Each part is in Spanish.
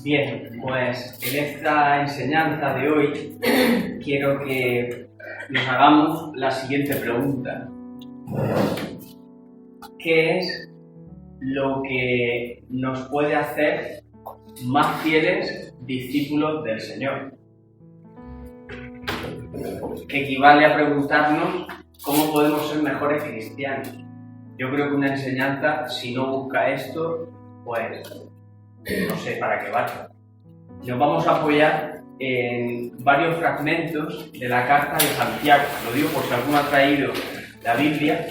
Bien, pues en esta enseñanza de hoy quiero que nos hagamos la siguiente pregunta. ¿Qué es lo que nos puede hacer más fieles discípulos del Señor? Que equivale a preguntarnos cómo podemos ser mejores cristianos. Yo creo que una enseñanza, si no busca esto, pues no sé para qué vale. Nos vamos a apoyar en varios fragmentos de la carta de Santiago. Lo digo por si alguno ha traído la Biblia,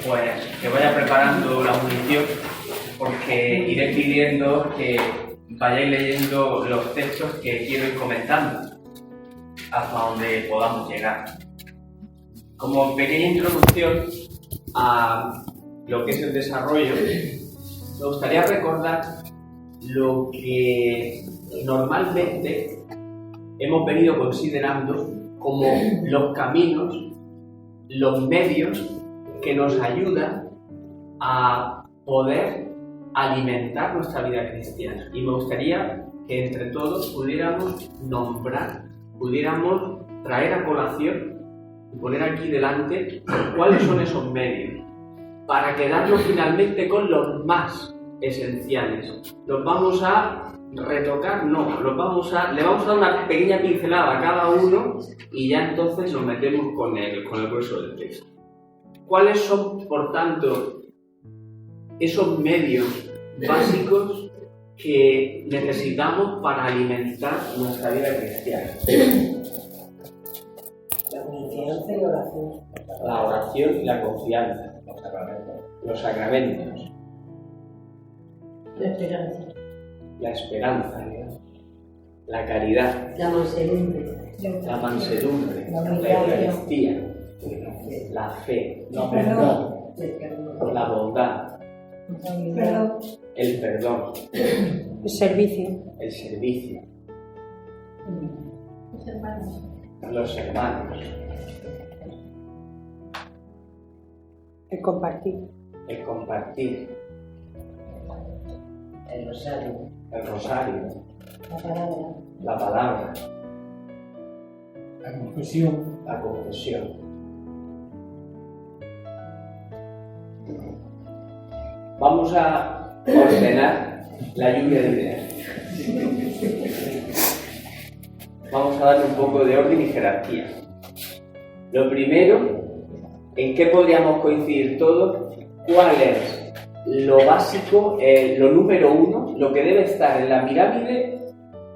pues que vaya preparando la munición, porque iré pidiendo que vayáis leyendo los textos que quiero ir comentando hasta donde podamos llegar. Como pequeña introducción a lo que es el desarrollo, me gustaría recordar lo que normalmente hemos venido considerando como los caminos, los medios que nos ayudan a poder alimentar nuestra vida cristiana. Y me gustaría que entre todos pudiéramos nombrar, pudiéramos traer a colación y poner aquí delante cuáles son esos medios, para quedarnos finalmente con los más esenciales. ¿Los vamos a retocar? No, le vamos a dar una pequeña pincelada a cada uno y ya entonces nos metemos con el grueso del texto. ¿Cuáles son, por tanto, esos medios básicos que necesitamos para alimentar nuestra vida cristiana? La confianza y la oración. La oración y la confianza. Los sacramentos. La esperanza. La esperanza. La caridad. La mansedumbre. La mansedumbre. La La humildad. Eucaristía. La fe. El perdón. La bondad. El perdón. El servicio. El servicio. Los hermanos. El compartir. El compartir. El rosario. El rosario. La palabra. La palabra. La confesión. La confesión. Vamos a ordenar la lluvia de ideas. Vamos a darle un poco de orden y jerarquía. Lo primero, ¿en qué podríamos coincidir todos? ¿Cuál es lo básico, lo número uno, lo que debe estar en la pirámide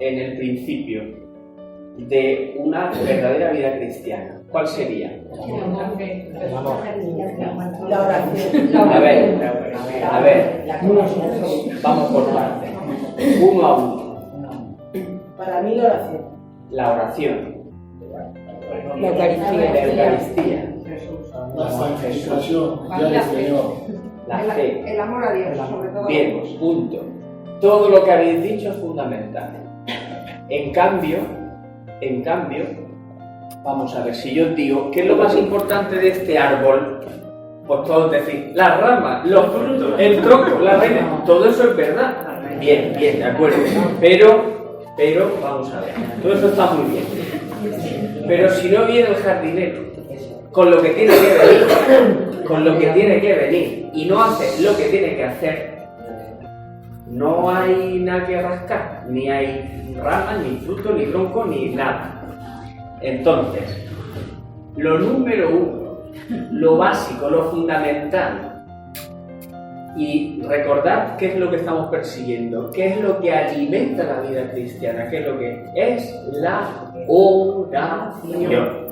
en el principio de una verdadera vida cristiana? ¿Cuál sería? La oración. A ver, vamos por partes. Uno a uno. Para mí la oración. La oración. La Eucaristía. La Eucaristía. La santificación del Señor. La fe. El amor a Dios, sobre todo. Bien, punto. Todo lo que habéis dicho es fundamental. En cambio, vamos a ver, si yo os digo, ¿qué es lo más importante de este árbol? Pues todos decís, las ramas, los frutos, el tronco, la raíz, todo eso es verdad. Bien, de acuerdo. Pero, vamos a ver, todo eso está muy bien. Pero si no viene el jardinero con lo que tiene que venir, y no hace lo que tiene que hacer, no hay nada que rascar, ni hay ramas, ni fruto, ni tronco, ni nada. Entonces, lo número uno, lo básico, lo fundamental, y recordad qué es lo que estamos persiguiendo, qué es lo que alimenta la vida cristiana, qué es lo que es la oración.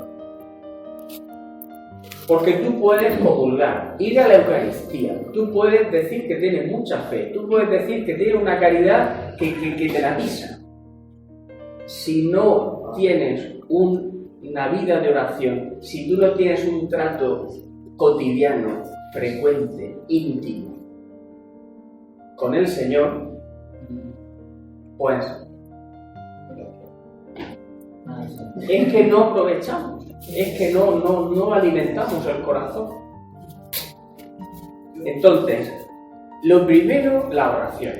Porque tú puedes comulgar, ir a la Eucaristía, tú puedes decir que tienes mucha fe, tú puedes decir que tienes una caridad que te la pisa. Si no tienes una vida de oración, si tú no tienes un trato cotidiano, frecuente, íntimo con el Señor, pues es que no aprovechamos, es que no alimentamos el corazón. Entonces, lo primero, la oración.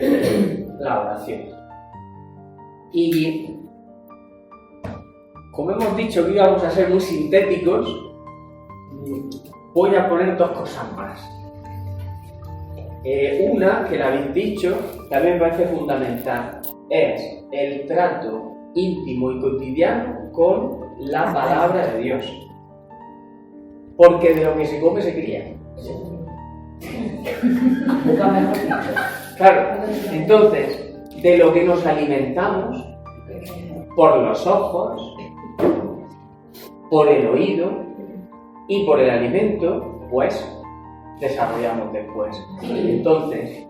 Y como hemos dicho que íbamos a ser muy sintéticos, voy a poner dos cosas más. Una, que la habéis dicho, también me parece fundamental, es el trato íntimo y cotidiano con la palabra de Dios. Porque de lo que se come se cría. Claro, entonces, de lo que nos alimentamos, por los ojos, por el oído y por el alimento, pues desarrollamos después. Entonces,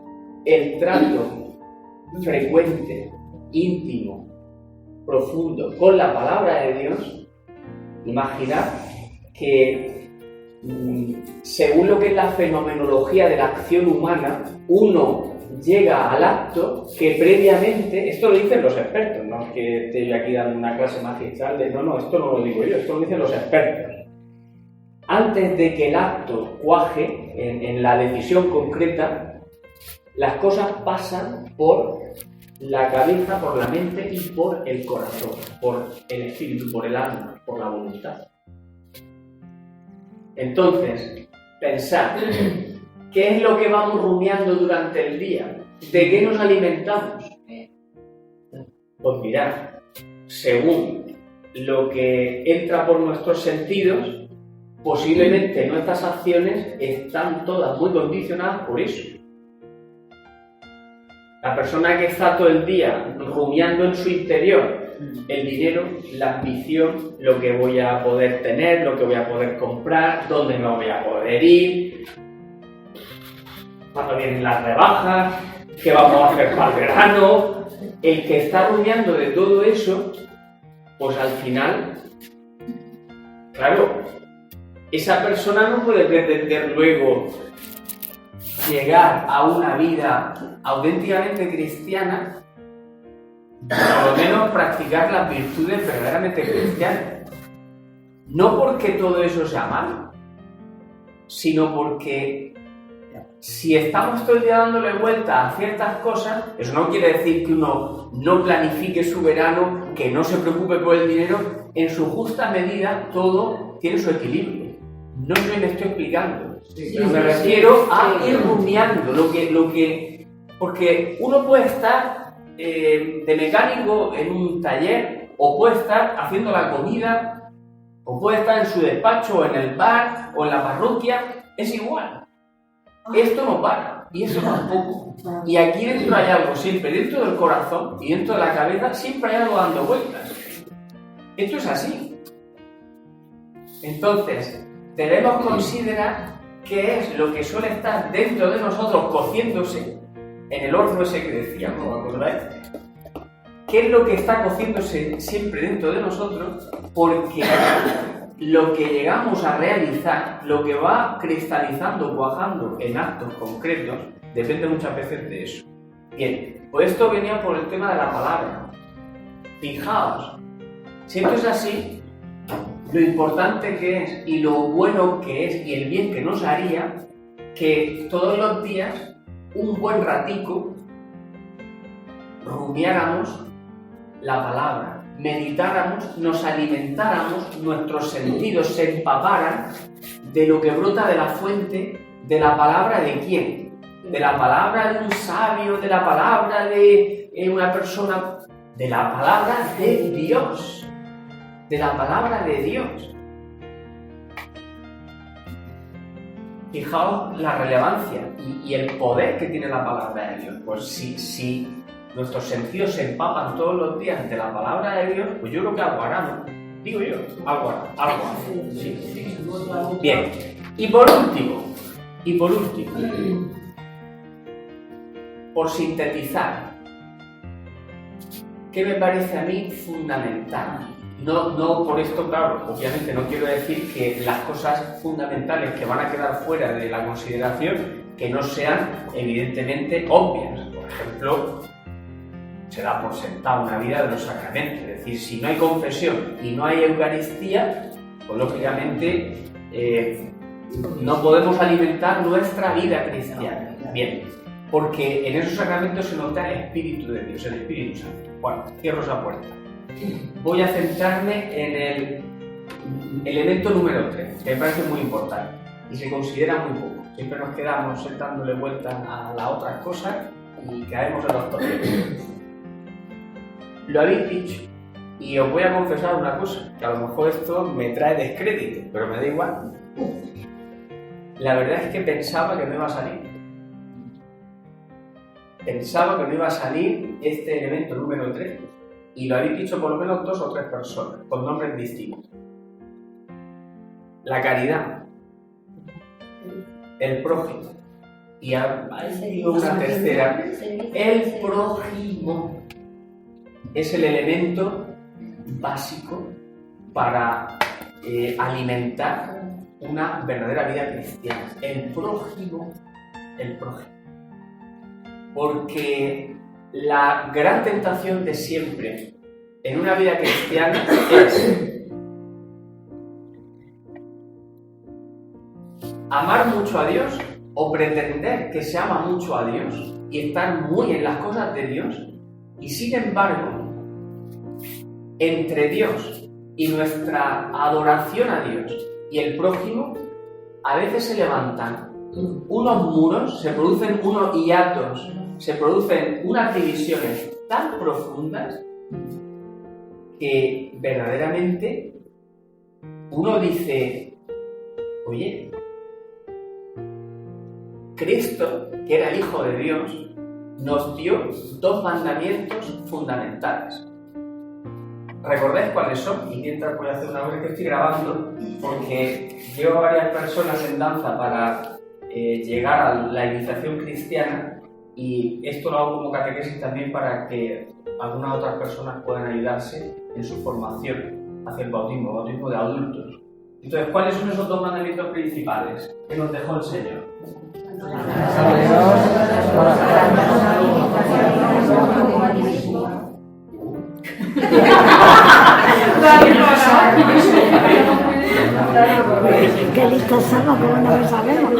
el trato frecuente, íntimo, profundo con la palabra de Dios, imaginad que según lo que es la fenomenología de la acción humana, uno llega al acto que previamente, esto lo dicen los expertos, no es que esté yo aquí dando una clase magistral de no, esto no lo digo yo, esto lo dicen los expertos. Antes de que el acto cuaje en la decisión concreta, las cosas pasan por la cabeza, por la mente y por el corazón, por el espíritu, por el alma, por la voluntad. Entonces, pensad, ¿qué es lo que vamos rumiando durante el día? ¿De qué nos alimentamos? Pues mirad, según lo que entra por nuestros sentidos, posiblemente nuestras acciones están todas muy condicionadas por eso. La persona que está todo el día rumiando en su interior el dinero, la ambición, lo que voy a poder tener, lo que voy a poder comprar, dónde me voy a poder ir, cuando vienen las rebajas, qué vamos a hacer para el verano. El que está rumiando de todo eso, pues al final, claro, esa persona no puede pretender luego llegar a una vida auténticamente cristiana, por lo menos practicar las virtudes verdaderamente cristianas. No porque todo eso sea malo, sino porque si estamos todo el día dándole vuelta a ciertas cosas, eso no quiere decir que uno no planifique su verano, que no se preocupe por el dinero. En su justa medida todo tiene su equilibrio. No sé si me estoy explicando. Me refiero a ir rumiando porque uno puede estar de mecánico en un taller, o puede estar haciendo la comida, o puede estar en su despacho, o en el bar, o en la parroquia, es igual. Esto no para, y eso tampoco. Y aquí dentro hay algo, siempre dentro del corazón y dentro de la cabeza, siempre hay algo dando vueltas. Esto es así. Entonces, debemos considerar qué es lo que suele estar dentro de nosotros cociéndose en el horno ese que decíamos, ¿no acordáis? ¿Qué es lo que está cociéndose siempre dentro de nosotros? Porque lo que llegamos a realizar, lo que va cristalizando, cuajando en actos concretos, depende muchas veces de eso. Bien, pues esto venía por el tema de la palabra. Fijaos, si esto es así, lo importante que es y lo bueno que es y el bien que nos haría que todos los días, un buen ratico, rumiáramos la palabra, meditáramos, nos alimentáramos, nuestros sentidos se empaparan de lo que brota de la fuente, de la palabra de quién, de la palabra de un sabio, de la palabra de una persona, de la palabra de Dios, de la palabra de Dios. Fijaos la relevancia y el poder que tiene la palabra de Dios. Pues si nuestros sentidos se empapan todos los días de la palabra de Dios, pues yo creo que algo hará, ¿no? Digo yo, algo hará. Sí. Bien, y por último, por sintetizar, ¿qué me parece a mí fundamental? No por esto, claro, obviamente no quiero decir que las cosas fundamentales que van a quedar fuera de la consideración que no sean evidentemente obvias. Por ejemplo, se da por sentada una vida de los sacramentos. Es decir, si no hay confesión y no hay Eucaristía, pues lógicamente no podemos alimentar nuestra vida cristiana. Bien, porque en esos sacramentos se nota el Espíritu de Dios, el Espíritu Santo. Bueno, cierro esa puerta. Voy a centrarme en el elemento número 3, que me parece muy importante y se considera muy poco. Siempre nos quedamos dándole vueltas a las otras cosas y caemos en los tópicos. Lo habéis dicho y os voy a confesar una cosa, que a lo mejor esto me trae descrédito, pero me da igual. La verdad es que pensaba que no iba a salir. Pensaba que no iba a salir este elemento número 3 y lo habéis dicho por lo menos 2 o 3 personas, con nombres distintos. La caridad, el prójimo y ha habido una tercera, el prójimo. Es el elemento básico para alimentar una verdadera vida cristiana. El prójimo. Porque la gran tentación de siempre en una vida cristiana es amar mucho a Dios o pretender que se ama mucho a Dios y estar muy en las cosas de Dios, y sin embargo, entre Dios y nuestra adoración a Dios y el prójimo, a veces se levantan unos muros, se producen unos hiatos, se producen unas divisiones tan profundas que verdaderamente uno dice, oye, Cristo, que era el Hijo de Dios, nos dio 2 mandamientos fundamentales. ¿Recordáis cuáles son? Y mientras voy a hacer una cosa que estoy grabando, porque llevo a varias personas en danza para llegar a la iniciación cristiana, y esto lo hago como catequesis también para que algunas otras personas puedan ayudarse en su formación hacia el bautismo de adultos. Entonces, ¿cuáles son esos 2 mandamientos principales que nos dejó el Señor? Qué listos somos, pero no lo sabemos.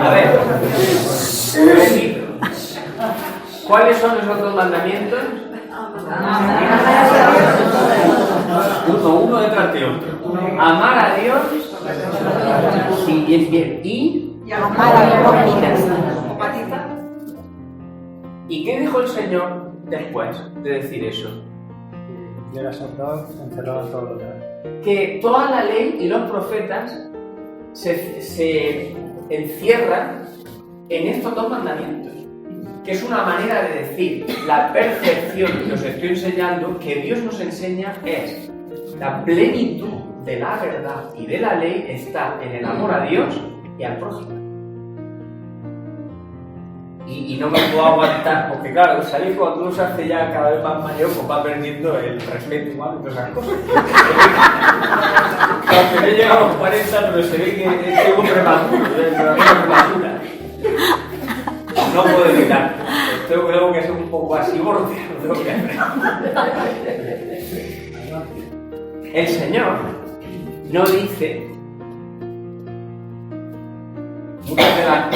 A ver, ¿cuáles son esos 2 mandamientos? Uno detrás de otro. Amar a Dios, sí, bien, y amar a los ¿Y qué dijo el Señor después de decir eso? Y era soltado, encerrado en todos los demás. Que toda la ley y los profetas se encierran en estos 2 mandamientos, que es una manera de decir, la percepción que os estoy enseñando, que Dios nos enseña, es la plenitud de la verdad y de la ley está en el amor a Dios y al prójimo. Y no me puedo aguantar, porque claro, salir cuando uno se hace ya cada vez más mayor, pues va perdiendo el respeto humano y todas esas cosas. Aunque no he llegado a los 40, pero se ve que tengo prematura. No puedo evitar. Tengo que ser un poco así borde, lo tengo que hacer. El Señor no dice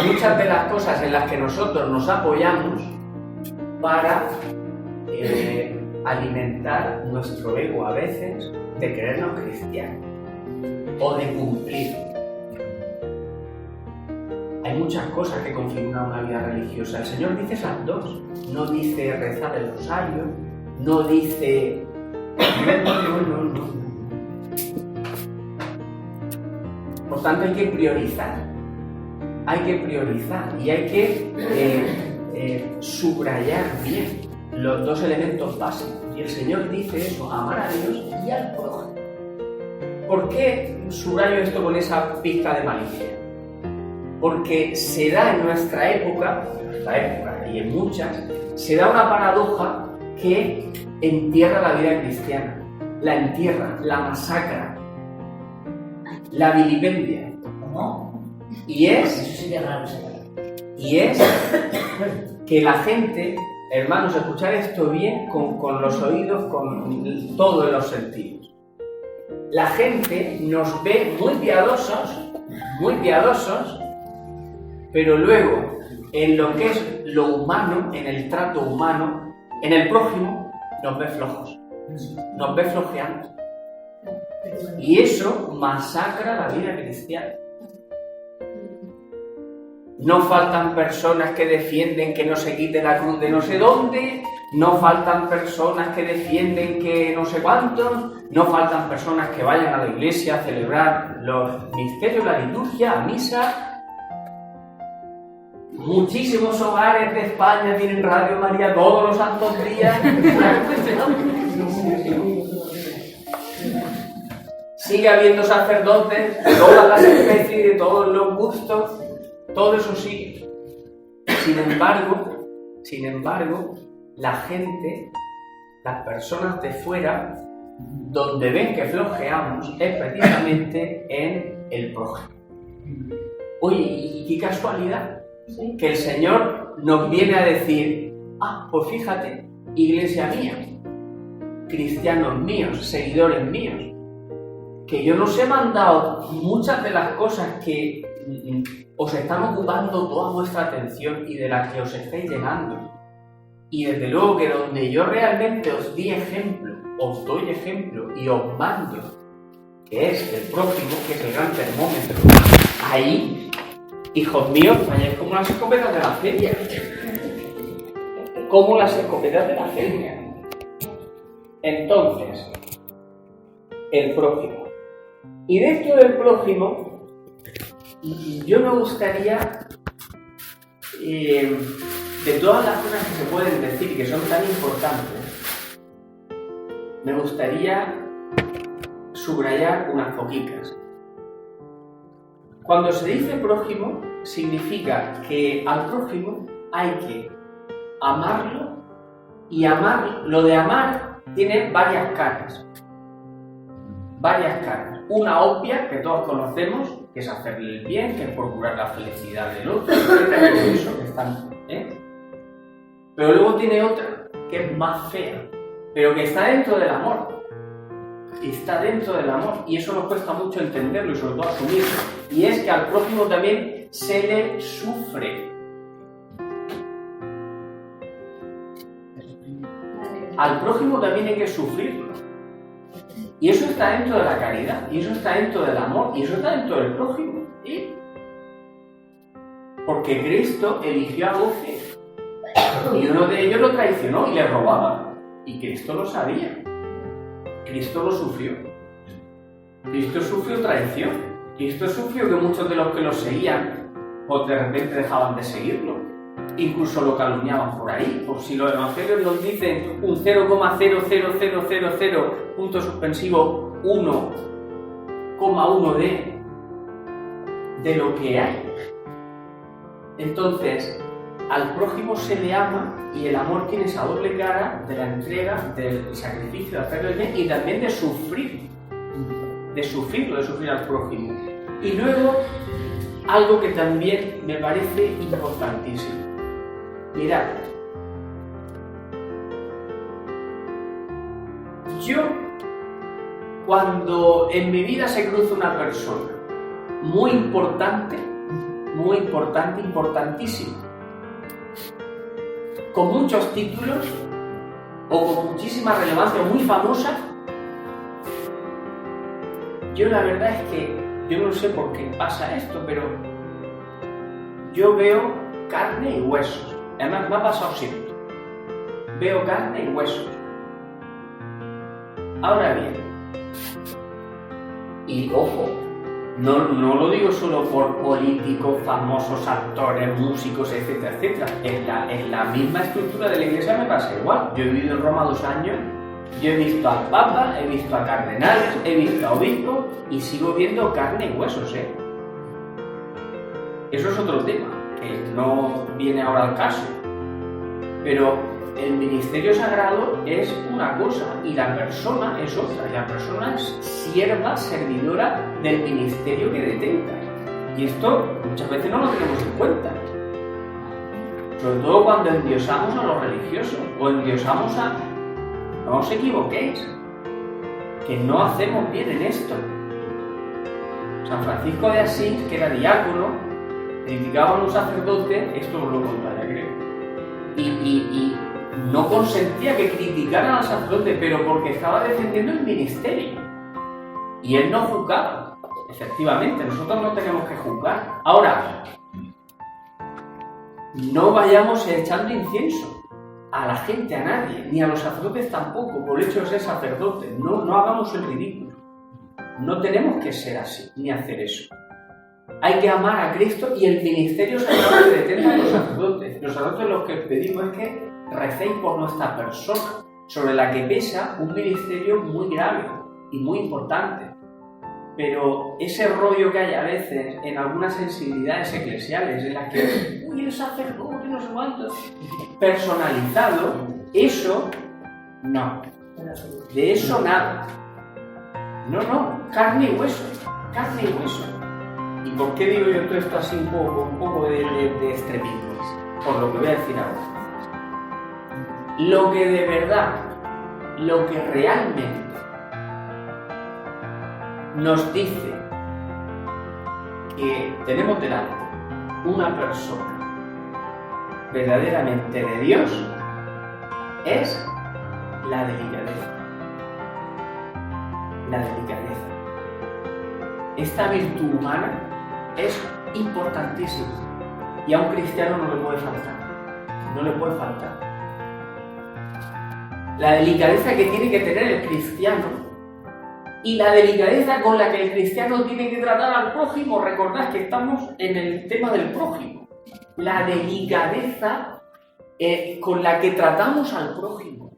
muchas de las cosas en las que nosotros nos apoyamos para alimentar nuestro ego a veces de creernos cristianos o de cumplir. Hay muchas cosas que configuran una vida religiosa. El Señor dice esas 2. No dice rezar el rosario, no dice... No. Por tanto, hay que priorizar. Hay que priorizar y hay que subrayar bien los 2 elementos básicos. Y el Señor dice eso, amar a Dios y al prójimo. ¿Por qué subrayo esto con esa pizca de malicia? Porque se da en nuestra época y en muchas, se da una paradoja que entierra la vida cristiana. La entierra, la masacra, la vilipendia. ¿Cómo? Y es Eso sería raro, que la gente, hermanos, escuchar esto bien con los oídos, con todos los sentidos. La gente nos ve muy piadosos, pero luego en lo que es lo humano, en el trato humano, en el prójimo, nos ve flojos, nos ve flojeando. Y eso masacra la vida cristiana. No faltan personas que defienden que no se quite la cruz de no sé dónde, no faltan personas que defienden que no sé cuántos, no faltan personas que vayan a la iglesia a celebrar los misterios, la liturgia, a misa. Muchísimos hogares de España tienen Radio María todos los santos días. Sigue habiendo sacerdotes de todas las especies y de todos los gustos. Todo eso sigue. Sin embargo, la gente, las personas de fuera, donde ven que flojeamos es precisamente en el prójimo. Oye, y qué casualidad que el Señor nos viene a decir, pues fíjate, iglesia mía, cristianos míos, seguidores míos, que yo nos he mandado muchas de las cosas que os están ocupando toda vuestra atención y de las que os estáis llenando. Y desde luego que donde yo realmente os doy ejemplo y os mando, que es el prójimo, que es el gran termómetro, ahí, hijos míos, vayáis como las escopetas de la feria. Como las escopetas de la feria. Entonces, el prójimo. Y dentro del prójimo, yo me gustaría, de todas las cosas que se pueden decir y que son tan importantes, me gustaría subrayar unas poquitas. Cuando se dice prójimo, significa que al prójimo hay que amarlo, y lo de amar tiene varias caras. Una obvia, que todos conocemos, que es hacerle el bien, que es procurar la felicidad del otro, etc. Eso que están, Pero luego tiene otra, que es más fea, pero que está dentro del amor. Y eso nos cuesta mucho entenderlo y sobre todo asumirlo. Y es que al prójimo también se le sufre. Al prójimo también hay que sufrirlo. Y eso está dentro de la caridad, y eso está dentro del amor, y eso está dentro del prójimo. ¿Sí? Porque Cristo eligió a 12, y uno de ellos lo traicionó y le robaba. Y Cristo lo sabía. Cristo lo sufrió. Cristo sufrió traición. Cristo sufrió que muchos de los que lo seguían, pues de repente dejaban de seguirlo. Incluso lo calumniaban por ahí. Por si los evangelios nos dicen un 0,00000 punto suspensivo 1,1 de lo que hay. Entonces, al prójimo se le ama, y el amor tiene esa doble cara de la entrega, del sacrificio, de hacerle el bien y también de sufrir. De sufrir al prójimo. Y luego, algo que también me parece importantísimo. Mirad, yo, cuando en mi vida se cruza una persona muy importante, importantísima, con muchos títulos o con muchísima relevancia, muy famosa, yo la verdad es que yo no sé por qué pasa esto, pero yo veo carne y huesos. Además me ha pasado siempre. Veo carne y huesos. Ahora bien, y ojo, no lo digo solo por políticos, famosos, actores, músicos, etcétera, etcétera. En la misma estructura de la iglesia me pasa igual. Yo he vivido en Roma 2 años, yo he visto al Papa, he visto a cardenales, he visto a obispos y sigo viendo carne y huesos, Eso es otro tema, que no viene ahora al caso. Pero el ministerio sagrado es una cosa y la persona es otra. Y la persona es sierva, servidora del ministerio que detenta. Y esto muchas veces no lo tenemos en cuenta. Sobre todo cuando endiosamos a los religiosos o endiosamos a... No os equivoquéis, que no hacemos bien en esto. San Francisco de Asís, que era diácono, criticaban a un sacerdote, esto os lo contaré, creo, y no consentía que criticaran al sacerdote, pero porque estaba defendiendo el ministerio. Y él no juzgaba. Efectivamente, nosotros no tenemos que juzgar. Ahora, no vayamos echando incienso a la gente, a nadie, ni a los sacerdotes tampoco, por el hecho de ser sacerdotes. No hagamos el ridículo. No tenemos que ser así, ni hacer eso. Hay que amar a Cristo y el ministerio sagrado que detenga a los sacerdotes. Los sacerdotes lo que pedimos es que recéis por nuestra persona, sobre la que pesa un ministerio muy grave y muy importante. Pero ese rollo que hay a veces en algunas sensibilidades eclesiales, en las que, uy, el sacerdote, no sé cuánto, personalizado, eso, no. De eso nada. No, carne y hueso, carne y hueso. ¿Y por qué digo yo todo esto así un poco de estrepito? Por lo que voy a decir ahora. Lo que de verdad, lo que realmente nos dice que tenemos delante una persona verdaderamente de Dios es la delicadeza. La delicadeza. Esta virtud humana es importantísima y a un cristiano no le puede faltar. No le puede faltar. La delicadeza que tiene que tener el cristiano y la delicadeza con la que el cristiano tiene que tratar al prójimo. Recordad que estamos en el tema del prójimo. La delicadeza con la que tratamos al prójimo,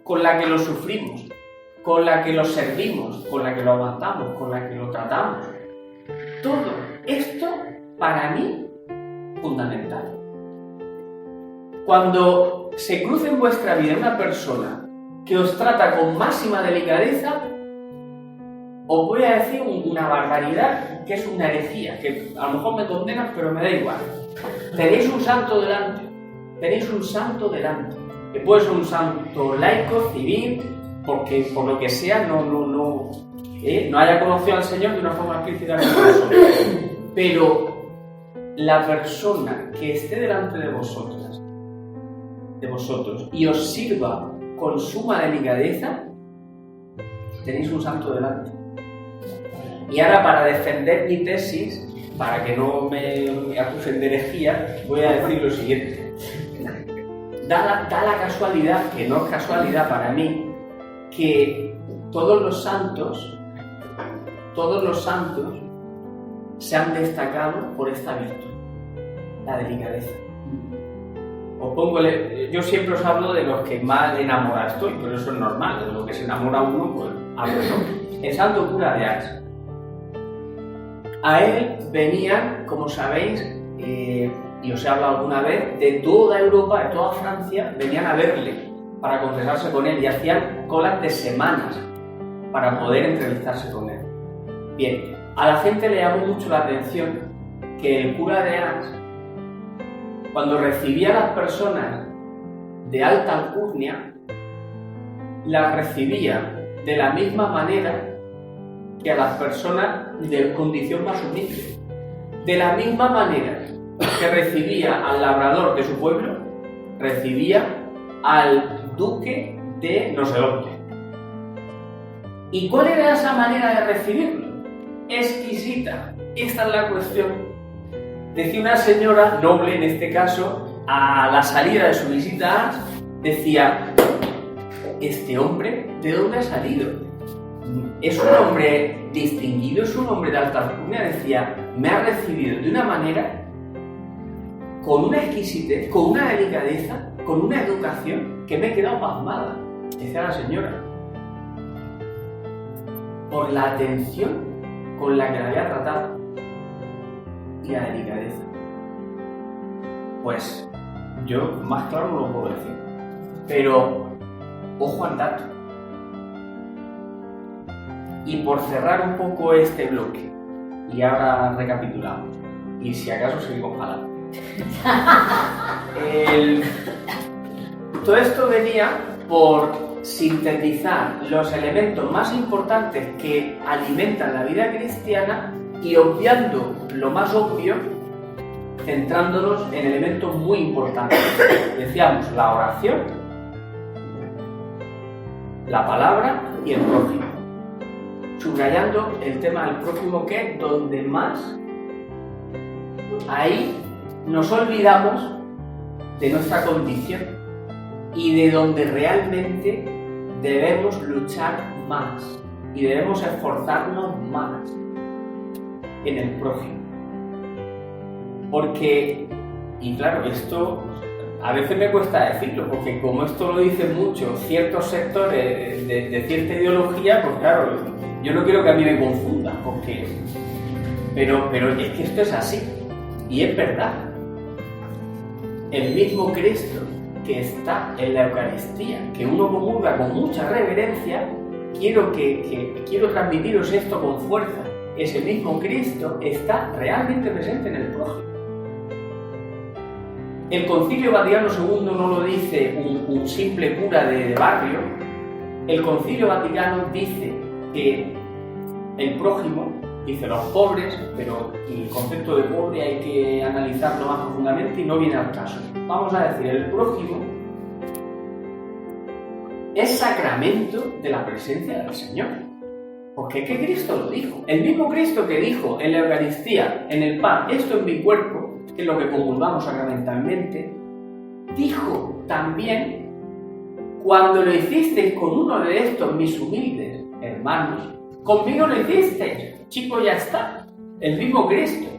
con la que lo sufrimos, con la que lo servimos, con la que lo aguantamos, con la que lo tratamos. Todo esto, para mí, fundamental. Cuando se cruce en vuestra vida una persona que os trata con máxima delicadeza, os voy a decir una barbaridad que es una herejía, que a lo mejor me condenan, pero me da igual. Tenéis un santo delante, tenéis un santo delante, que puede ser un santo laico, civil, porque por lo que sea no haya conocido al Señor de una forma explícita como vosotros. Pero la persona que esté delante de vosotros y os sirva con suma delicadeza, tenéis un santo delante. Y ahora, para defender mi tesis, para que no me acusen de herejía, voy a decir lo siguiente. Da la casualidad, que no es casualidad para mí, que todos los santos se han destacado por esta virtud, la delicadeza. Yo siempre os hablo de los que más enamorados estoy, pero eso es normal, de lo que se enamora uno, pues hablo yo. El santo cura de Ars. A él venían, como sabéis, y os he hablado alguna vez, de toda Europa, de toda Francia, venían a verle para confesarse con él y hacían colas de semanas para poder entrevistarse con él. Bien, a la gente le llamó mucho la atención que el cura de Ars, cuando recibía a las personas de alta alcurnia, las recibía de la misma manera que a las personas de condición más humilde. De la misma manera que recibía al labrador de su pueblo, recibía al duque de no sé dónde. ¿Y cuál era esa manera de recibirlo? Exquisita. Esta es la cuestión. Decía una señora, noble en este caso, a la salida de su visita a Ars, decía: ¿este hombre de dónde ha salido? Es un hombre distinguido, es un hombre de alta alcurnia. Decía, me ha recibido de una manera, con una exquisitez, con una delicadeza, con una educación, que me he quedado pasmada, decía la señora, por la atención con la que la había tratado y la delicadeza. Pues yo más claro no lo puedo decir, pero ojo al dato. Y por cerrar un poco este bloque, y ahora recapitulamos, y si acaso seguimos para adelante. Todo esto venía por sintetizar los elementos más importantes que alimentan la vida cristiana y obviando lo más obvio, centrándonos en elementos muy importantes. Decíamos la oración, la palabra y el prójimo. Subrayando el tema del prójimo, que es donde más ahí nos olvidamos de nuestra condición y de donde realmente debemos luchar más y debemos esforzarnos más en el prójimo. Porque, y claro, esto a veces me cuesta decirlo, porque como esto lo dicen mucho ciertos sectores de cierta ideología, pues claro, yo no quiero que a mí me confundan, porque... Pero es que esto es así, y es verdad. El mismo Cristo que está en la Eucaristía, que uno comulga con mucha reverencia, quiero transmitiros esto con fuerza. Ese mismo Cristo está realmente presente en el prójimo. El Concilio Vaticano II no lo dice un simple cura de barrio. El Concilio Vaticano dice que el prójimo, dice los pobres, pero el concepto de pobre hay que analizarlo más profundamente y no viene al caso. Vamos a decir, el prójimo es sacramento de la presencia del Señor. Porque es que Cristo lo dijo. El mismo Cristo que dijo en la Eucaristía, en el pan, esto es mi cuerpo, que es lo que comulgamos sacramentalmente, dijo también, cuando lo hicisteis con uno de estos mis humildes hermanos, conmigo lo hicisteis. Chico, ya está. El mismo Cristo.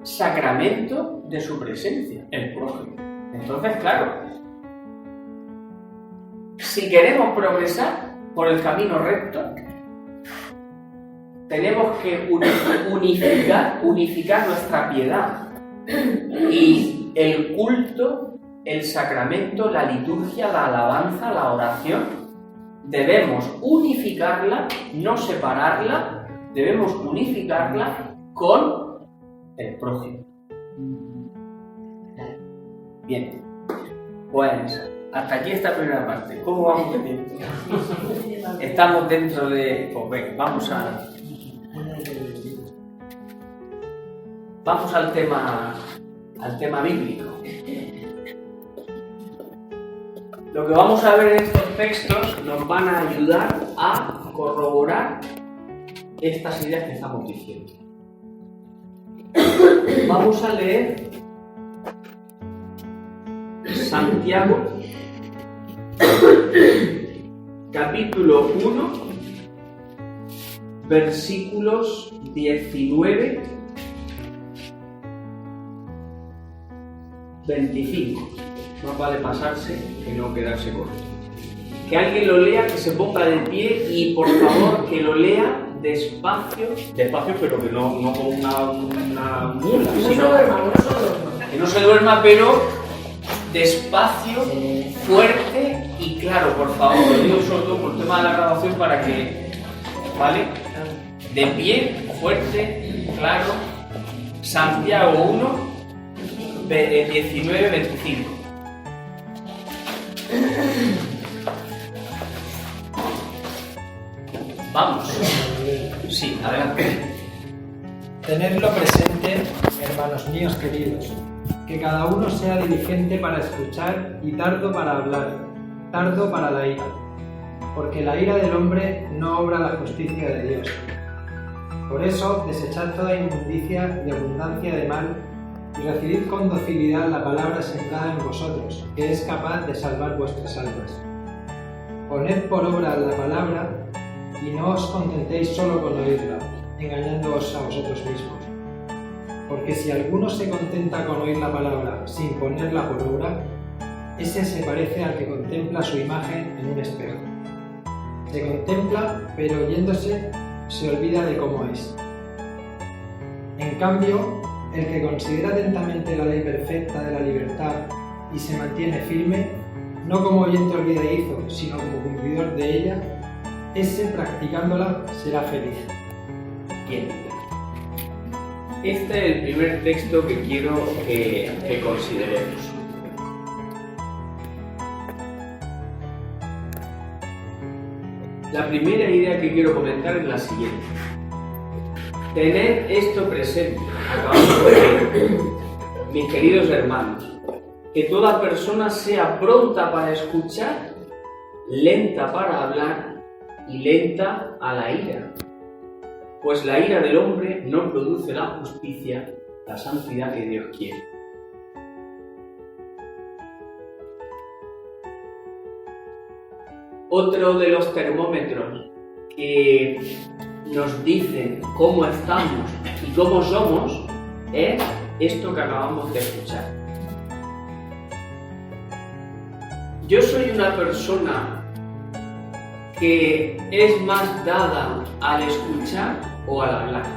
Sacramento de su presencia, el prójimo. Entonces, claro, si queremos progresar por el camino recto, tenemos que unificar nuestra piedad y el culto, el sacramento, la liturgia, la alabanza, la oración. Debemos unificarla, no separarla, debemos unificarla con el prójimo. Bien, pues hasta aquí esta primera parte. ¿Cómo vamos de tiempo? Estamos dentro de... Pues venga, vamos al tema bíblico. Lo que vamos a ver en estos textos nos van a ayudar a corroborar estas ideas que estamos diciendo. Vamos a leer Santiago, capítulo 1, versículos 19, 25. Más vale pasarse que no quedarse corto. Que alguien lo lea, que se ponga de pie y por favor que lo lea despacio, pero que no como una mula, sino que no se duerma, pero despacio, fuerte y claro, por favor. Lo digo sobre todo por el tema de la grabación para que, ¿vale? De pie, fuerte, claro. Santiago 1, 19, 25. Vamos. Sí, adelante. Tenedlo presente, hermanos míos queridos, que cada uno sea diligente para escuchar y tardo para hablar, tardo para la ira, porque la ira del hombre no obra la justicia de Dios. Por eso, desechad toda inmundicia y abundancia de mal, y recibid con docilidad la palabra sembrada en vosotros, que es capaz de salvar vuestras almas. Poned por obra la palabra, y no os contentéis solo con oírla, engañándoos a vosotros mismos. Porque si alguno se contenta con oír la palabra sin ponerla por obra, ese se parece al que contempla su imagen en un espejo. Se contempla, pero oyéndose, se olvida de cómo es. En cambio, el que considera atentamente la ley perfecta de la libertad y se mantiene firme, no como oyente olvidadizo, sino como cumplidor de ella, ese practicándola será feliz. Bien. Este es el primer texto que quiero que consideremos. La primera idea que quiero comentar es la siguiente. Tened esto presente, acabamos de ver, mis queridos hermanos, que toda persona sea pronta para escuchar, lenta para hablar y lenta a la ira. Pues la ira del hombre no produce la justicia, la santidad que Dios quiere. Otro de los termómetros que nos dicen cómo estamos y cómo somos es esto que acabamos de escuchar. Yo soy una persona que es más dada al escuchar o al hablar.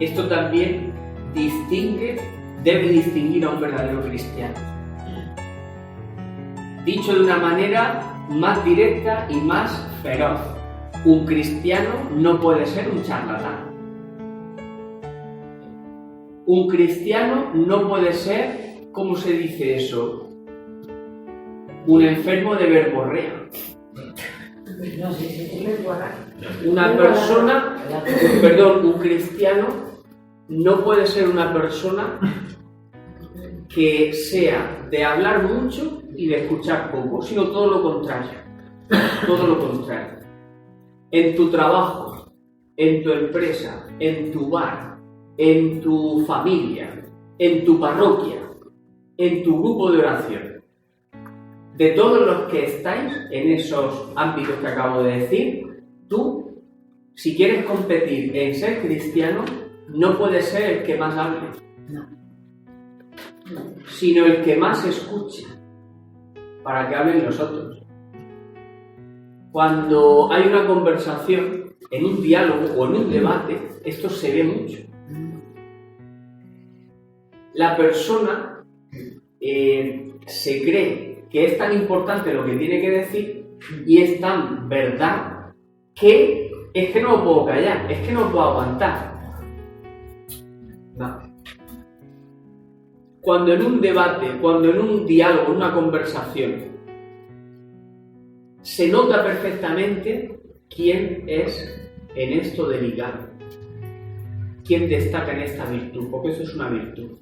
Esto también debe distinguir a un verdadero cristiano. Dicho de una manera más directa y más feroz, un cristiano no puede ser un charlatán. Un cristiano no puede ser, ¿cómo se dice eso? Un enfermo de verborrea. Una persona, un cristiano no puede ser una persona que sea de hablar mucho y de escuchar poco, sino todo lo contrario. Todo lo contrario. En tu trabajo, en tu empresa, en tu bar, en tu familia, en tu parroquia, en tu grupo de oración. De todos los que estáis en esos ámbitos que acabo de decir, tú, si quieres competir en ser cristiano, no puedes ser el que más hable, sino el que más escuche, para que hablen los otros. Cuando hay una conversación, en un diálogo o en un debate, esto se ve mucho. La persona se cree que es tan importante lo que tiene que decir y es tan verdad que es que no lo puedo callar, es que no lo puedo aguantar. No. Cuando en un debate, cuando en un diálogo, en una conversación, se nota perfectamente quién es en esto delicado, quién destaca en esta virtud, porque eso es una virtud.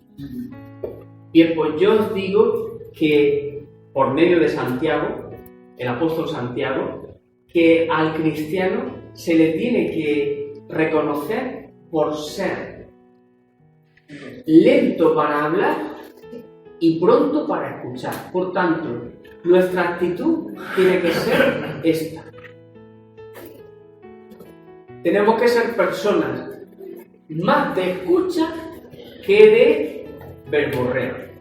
Bien, pues yo os digo que por medio de Santiago, el apóstol Santiago, que al cristiano se le tiene que reconocer por ser lento para hablar y pronto para escuchar. Por tanto, nuestra actitud tiene que ser esta. Tenemos que ser personas más de escucha que de verborrea.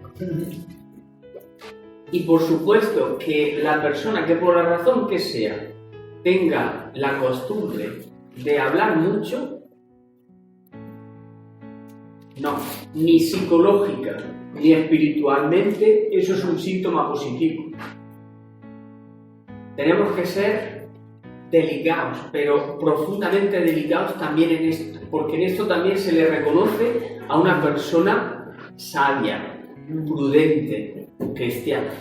Y por supuesto que la persona que por la razón que sea tenga la costumbre de hablar mucho, no, ni psicológica ni espiritualmente, eso es un síntoma positivo. Tenemos que ser delicados, pero profundamente delicados también en esto, porque en esto también se le reconoce a una persona sabia, prudente, cristiana.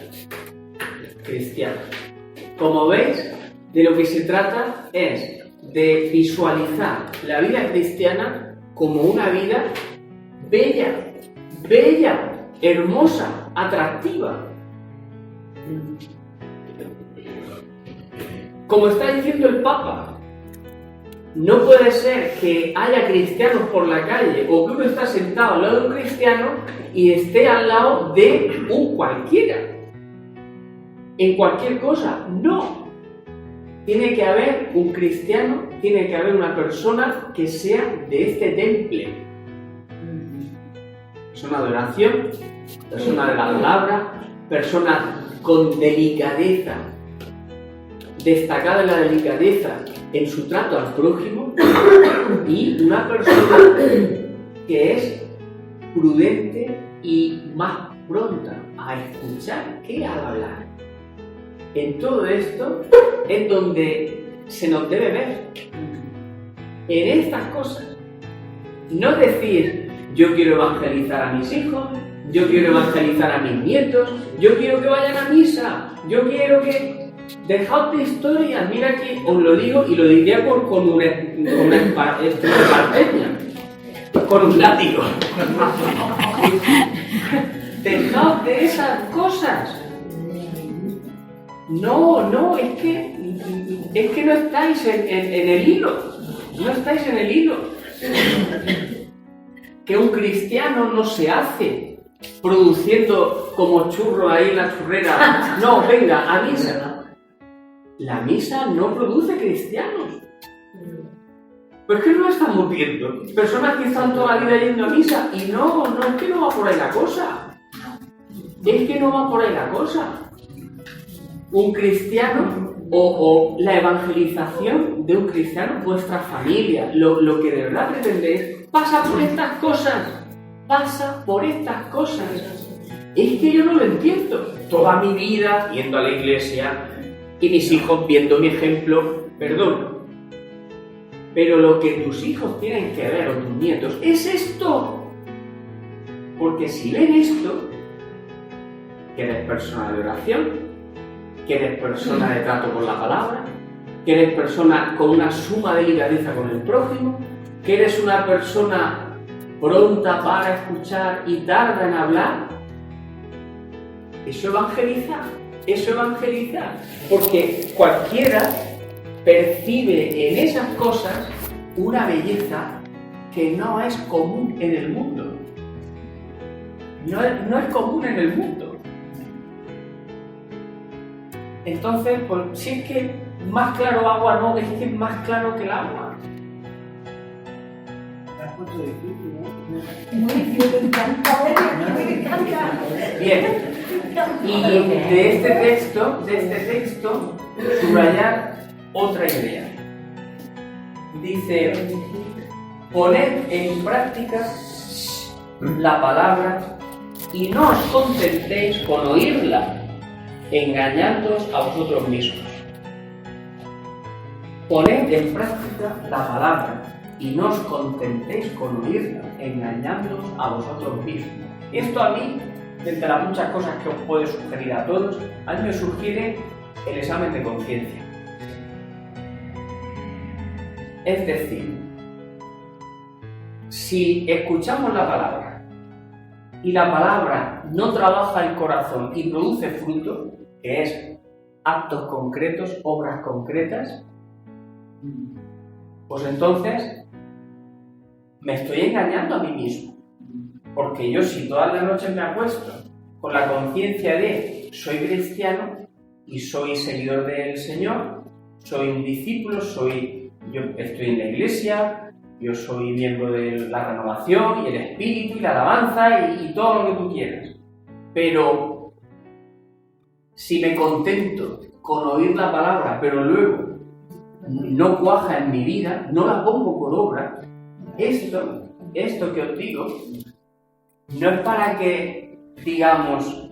Como veis, de lo que se trata es de visualizar la vida cristiana como una vida bella, hermosa, atractiva. Como está diciendo el Papa, no puede ser que haya cristianos por la calle o que uno está sentado al lado de un cristiano y esté al lado de un cualquiera. En cualquier cosa, no. Tiene que haber un cristiano, tiene que haber una persona que sea de este temple. Persona de oración, persona de la palabra, persona con delicadeza, destacada en la delicadeza en su trato al prójimo, y una persona que es prudente y más pronta a escuchar que a hablar. En todo esto es donde se nos debe ver. En estas cosas. No decir, yo quiero evangelizar a mis hijos, yo quiero evangelizar a mis nietos, yo quiero que vayan a misa, yo quiero que... Dejaos de historias, mira que os lo digo y lo diría con una esparteña, con un látigo. Dejaos de esas cosas. No, es que no estáis en el hilo. No estáis en el hilo. Que un cristiano no se hace produciendo como churro ahí en la churrera. No, venga, a misa. La misa no produce cristianos. Pero es que no estamos viendo personas que están toda la vida yendo a misa y no, es que no va por ahí la cosa. Es que no va por ahí la cosa. Un cristiano o la evangelización de un cristiano, vuestra familia, lo que de verdad pretendéis, pasa por estas cosas. Pasa por estas cosas. Es que yo no lo entiendo. Toda mi vida yendo a la iglesia y mis hijos viendo mi ejemplo, perdón. Pero lo que tus hijos tienen que ver, o tus nietos, es esto. Porque si ven esto, que eres persona de oración, que eres persona de trato con la palabra, que eres persona con una suma delicadeza con el prójimo, que eres una persona pronta para escuchar y tarda en hablar, eso evangeliza. Eso evangeliza. Porque cualquiera percibe en esas cosas una belleza que no es común en el mundo. No es común en el mundo. Entonces, pues, si es que más claro agua no, es que es más claro que el agua. Me encanta. Bien. Y de este texto, subrayar otra idea. Dice, poned en práctica la palabra y no os contentéis con oírla, engañándoos a vosotros mismos. Poned en práctica la palabra y no os contentéis con oírla, engañándoos a vosotros mismos. Esto a mí, de entre las muchas cosas que os puede sugerir a todos, a mí me sugiere el examen de conciencia. Es decir, si escuchamos la palabra y la palabra no trabaja el corazón y produce fruto, que es actos concretos, obras concretas, pues entonces me estoy engañando a mí mismo. Porque yo, si todas las noches me acuesto con la conciencia de soy cristiano y soy seguidor del Señor, soy un discípulo, yo estoy en la iglesia, yo soy miembro de la renovación y el espíritu y la alabanza y todo lo que tú quieras. Pero si me contento con oír la palabra, pero luego no cuaja en mi vida, no la pongo por obra, esto que os digo, no es para que digamos,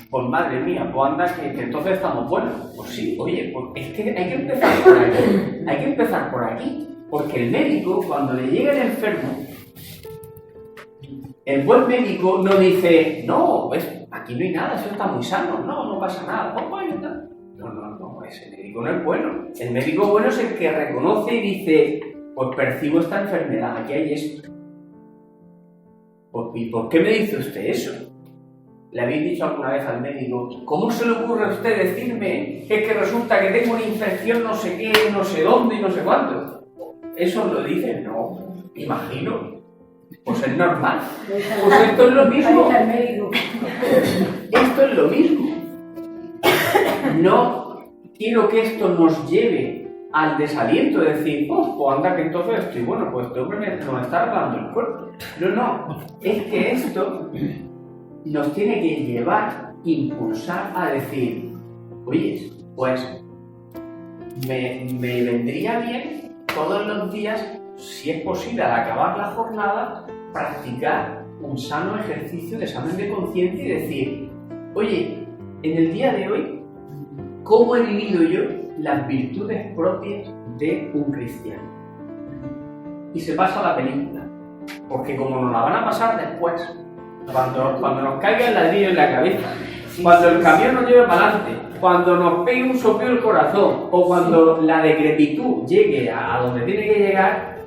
pues madre mía, pues anda que entonces estamos buenos. Pues sí, oye, pues es que hay que empezar por aquí. Hay que empezar por aquí. Porque el médico, cuando le llega el enfermo, el buen médico no dice, no, pues aquí no hay nada, eso está muy sano, no pasa nada. Pues bueno, no, ese médico no es bueno. El médico bueno es el que reconoce y dice, pues percibo esta enfermedad, aquí hay esto. ¿Y por qué me dice usted eso? ¿Le habéis dicho alguna vez al médico, cómo se le ocurre a usted decirme que resulta que tengo una infección no sé qué, no sé dónde y no sé cuándo? ¿Eso lo dice? No, imagino. Pues es normal. Pues esto es lo mismo. Esto es lo mismo. No quiero que esto nos lleve al desaliento de decir, pues anda que entonces estoy bueno, pues este hombre nos está arreglando el cuerpo. No, es que esto nos tiene que llevar, impulsar a decir, oye, pues me vendría bien todos los días, si es posible, al acabar la jornada, practicar un sano ejercicio de examen de conciencia y decir, oye, en el día de hoy, ¿cómo he vivido yo las virtudes propias de un cristiano? Y se pasa la película, porque como nos la van a pasar después, cuando nos caiga el ladrillo en la cabeza, cuando el camión nos lleve para adelante, cuando nos pegue un soplo el corazón o cuando la decrepitud llegue a donde tiene que llegar,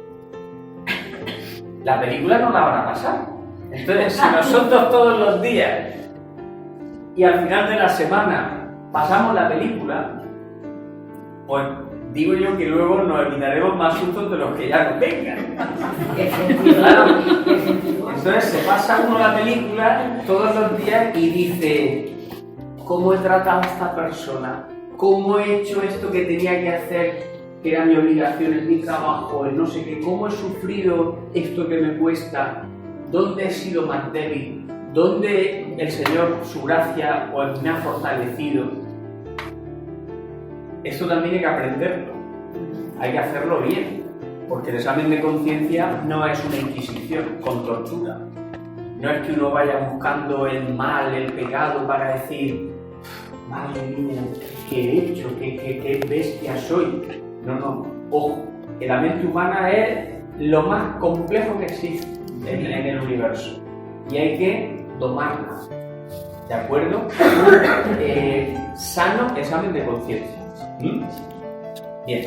la película no la van a pasar. Entonces, si nosotros todos los días y al final de la semana pasamos la película, pues digo yo que luego nos evitaremos más sustos de los que ya nos vengan. Claro. Entonces se pasa uno la película todos los días y dice: ¿cómo he tratado a esta persona? ¿Cómo he hecho esto que tenía que hacer, que era mi obligación, es mi trabajo, el no sé qué? ¿Cómo he sufrido esto que me cuesta? ¿Dónde he sido más débil? ¿Dónde el Señor, su gracia, pues, me ha fortalecido? Esto también hay que aprenderlo. Hay que hacerlo bien. Porque el examen de conciencia no es una inquisición con tortura. No es que uno vaya buscando el mal, el pecado, para decir: madre mía, ¿qué he hecho? ¿Qué bestia soy? No. Ojo, que la mente humana es lo más complejo que existe en el universo. Y hay que domarla. ¿De acuerdo? Sano examen de conciencia. Bien.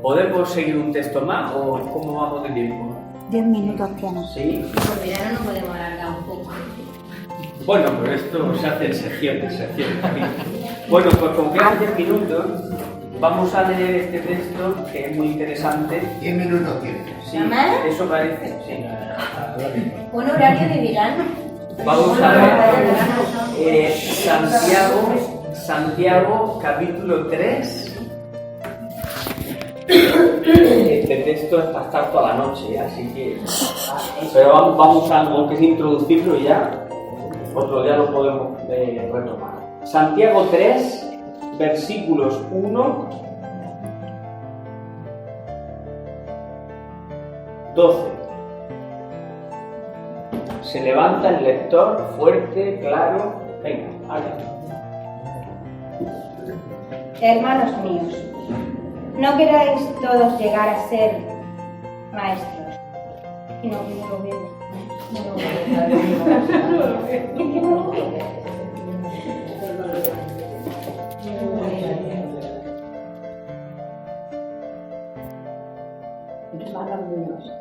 ¿Podemos seguir un texto más o cómo vamos de tiempo? 10 minutos tienes. Sí. Por verano no podemos alargar un poco. Bueno, pero esto se hace en secciones. Bueno, pues como quedan 10 minutos, vamos a leer este texto que es muy interesante. 10 minutos tienes. Sí, ¿Más? eso parece, sí. Un horario de verano. Vamos a ver Santiago capítulo 3. Este texto es para estar toda la noche, así que... Pero vamos a, aunque sea introducirlo y ya, otro día lo podemos retomar. Santiago 3, versículos 1, 12. Se levanta el lector, fuerte, claro. Venga, hágalo. Hermanos míos, no queráis todos llegar a ser maestros. Y no lo veo. Hermanos míos,